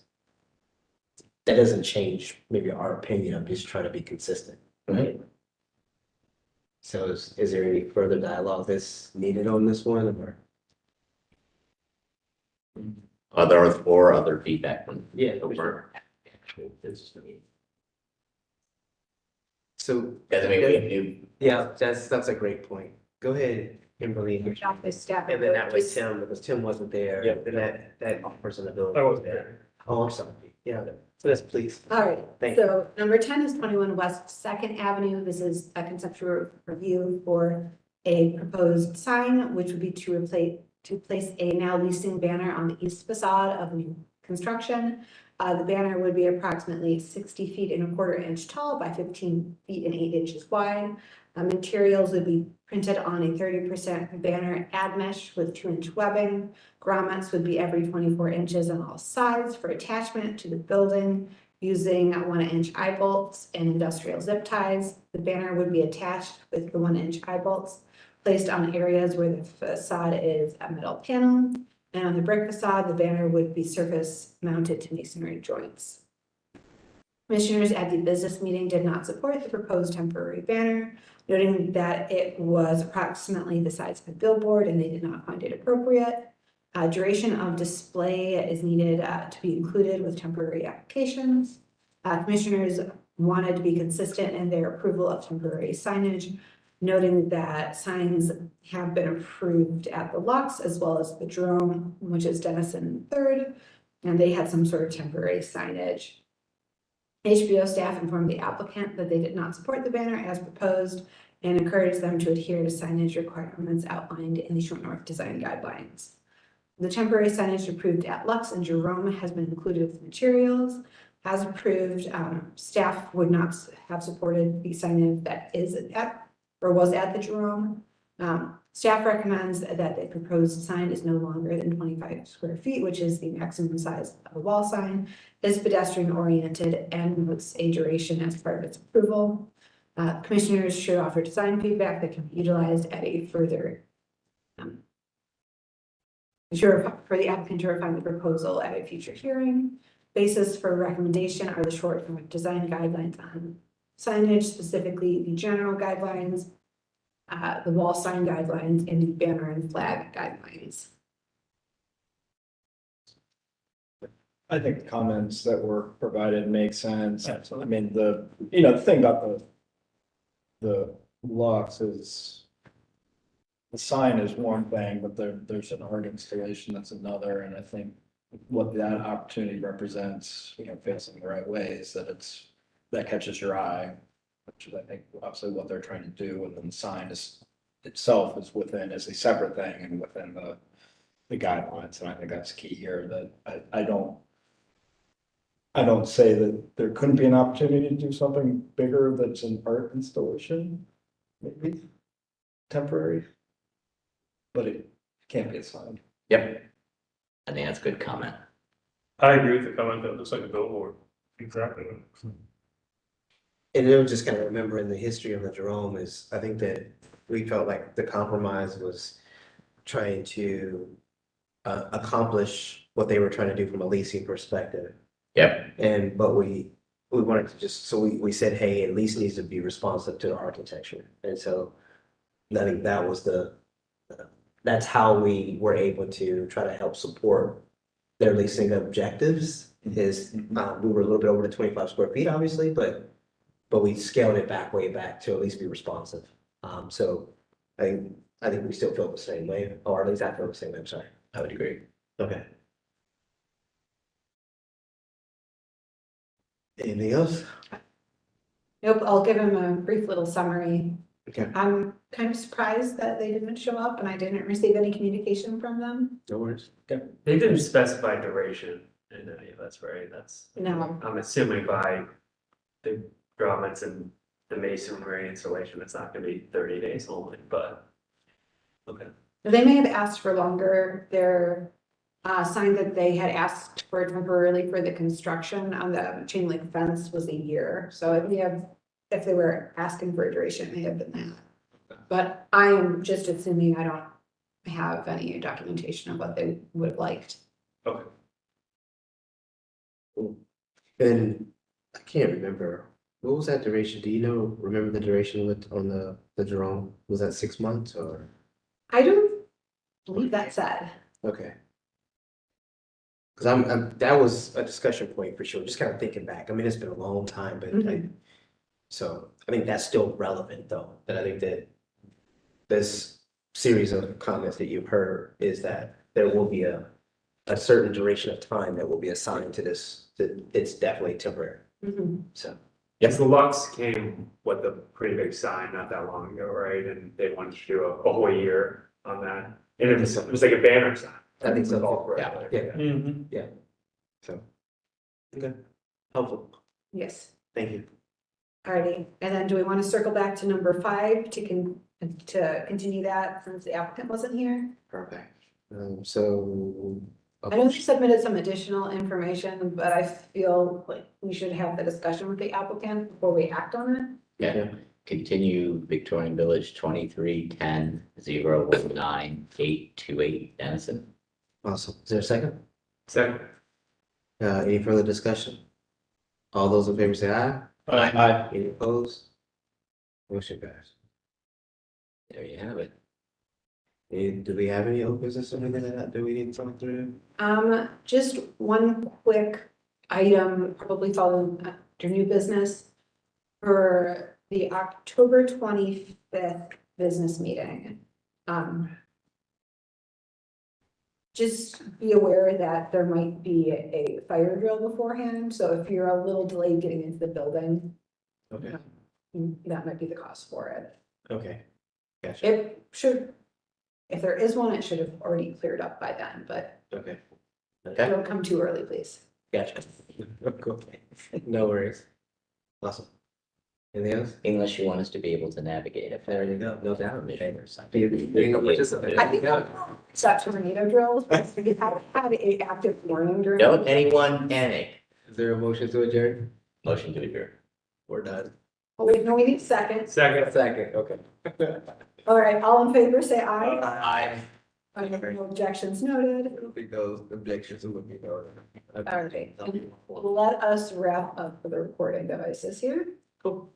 that doesn't change maybe our opinion. I'm just trying to be consistent, right? So is there any further dialogue that's needed on this one or? Other feedback from. Yeah. Over actual business meeting. So. Doesn't mean we do. Yeah, that's a great point. Go ahead, Kimberly. Office staff. And then that was Tim, because Tim wasn't there. Yeah. Then that offers an ability. I wasn't there. Oh, I'm sorry. Yeah, so that's please. All right, Thank you. so number 10 is 21 West Second Avenue. This is a conceptual review for a proposed sign, which would be to place a now leasing banner on the east facade of new construction. The banner would be approximately 60 feet and a quarter inch tall by 15 feet and 8 inches wide. Materials would be printed on a 30% banner ad mesh with 2-inch webbing. Grommets would be every 24 inches on all sides for attachment to the building using 1-inch eye bolts and industrial zip ties. The banner would be attached with the 1-inch eye bolts placed on areas where the facade is a metal panel. And on the brick facade, the banner would be surface mounted to masonry joints. Commissioners at the business meeting did not support the proposed temporary banner, noting that it was approximately the size of a billboard and they did not find it appropriate. Duration of display is needed to be included with temporary applications. Commissioners wanted to be consistent in their approval of temporary signage, noting that signs have been approved at the Lux as well as the Jerome, which is Dennison 3rd, and they had some sort of temporary signage. HBO staff informed the applicant that they did not support the banner as proposed and encouraged them to adhere to signage requirements outlined in the Short North Design Guidelines. The temporary signage approved at Lux and Jerome has been included with materials. As approved, staff would not have supported the signage that is at or was at the Jerome. Staff recommends that the proposed sign is no longer than 25 square feet, which is the maximum size of a wall sign, is pedestrian oriented and notes a duration as part of its approval. Commissioners should offer design feedback that can be utilized at a further for the applicant to refine the proposal at a future hearing. Basis for recommendation are the short North design guidelines on signage, specifically the general guidelines, the wall sign guidelines, and the banner and flag guidelines. I think the comments that were provided make sense. Absolutely. I mean, the thing about the Lux is the sign is one thing, but there's an art installation that's another, and I think what that opportunity represents, facing the right way is that that catches your eye, which is, I think, obviously what they're trying to do, and then the sign itself is a separate thing and within the guidelines, and I think that's key here, that I don't say that there couldn't be an opportunity to do something bigger that's an art installation, maybe temporary, but it can't be a sign. Yep. I think that's a good comment. I agree with the comment that it looks like a billboard. Exactly. And it was just kind of remembering the history of the Jerome is, I think that we felt like the compromise was trying to accomplish what they were trying to do from a leasing perspective. Yep. But we wanted to so we said, hey, at least needs to be responsive to the architecture. And so I think that was that's how we were able to try to help support their leasing objectives is we were a little bit over the 25 square feet, obviously, but we scaled it way back to at least be responsive. So I think we still feel the same way, or at least I feel the same way. I'm sorry. I would agree. Okay. Anything else? Nope, I'll give him a brief little summary. Okay. I'm kind of surprised that they didn't show up and I didn't receive any communication from them. No worries. They didn't specify duration in any of this, right? No. I'm assuming by the grommets and the masonry installation, it's not gonna be 30 days only, but. Okay. They may have asked for longer. Their sign that they had asked for temporarily for the construction on the chain link fence was a year. So if they were asking for a duration, it may have been that. But I am just assuming I don't have any documentation of what they would have liked. Okay. And I can't remember, what was that duration? Do you know, remember the duration with, on the drone? Was that 6 months or? I don't believe that said. Okay. Cause that was a discussion point for sure, just kind of thinking back. I mean, it's been a long time, but so I think that's still relevant though, that I think that this series of comments that you've heard is that there will be a certain duration of time that will be assigned to this, that it's definitely temporary, so. Yes, the Lux came with a pretty big sign not that long ago, right? And they wanted to do a whole year on that. And it was like a banner sign. I think so. All right. Yeah. So. Okay, helpful, Yes. thank you. Alrighty, and then do we want to circle back to number 5 to continue that since the applicant wasn't here? Perfect. So. I know you submitted some additional information, but I feel like we should have the discussion with the applicant before we act on it. Yeah, continue Victorian Village 2310-019-828 Denison. Awesome. Is there a second? Second. Any further discussion? All those in favor say aye. Aye. Any opposed? Motion passed. There you have it. Do we have any old business or anything like that we need to talk through? Just one quick item, probably following after new business. For the October 25th business meeting. Just be aware that there might be a fire drill beforehand, so if you're a little delayed getting into the building, Okay, that might be the cost for it. okay. Gotcha, It should, if there is one, it should have already cleared up by then, but okay. Okay, don't come too early, please. gotcha. Okay, no worries. Awesome. Anything else? Unless you want us to be able to navigate it. There you go, no doubt. Or something. Being a participant. I think such tornado drills, but we had a active warning during. Don't anyone panic. Is there a motion to adjourn? Motion to adjourn. We're done. Oh, wait, no, we need second. Second. Second, okay. All right, all in favor, say aye. Aye. No objections noted. I don't think those objections will be noted. All right, and let us wrap up for the recording devices here. Cool.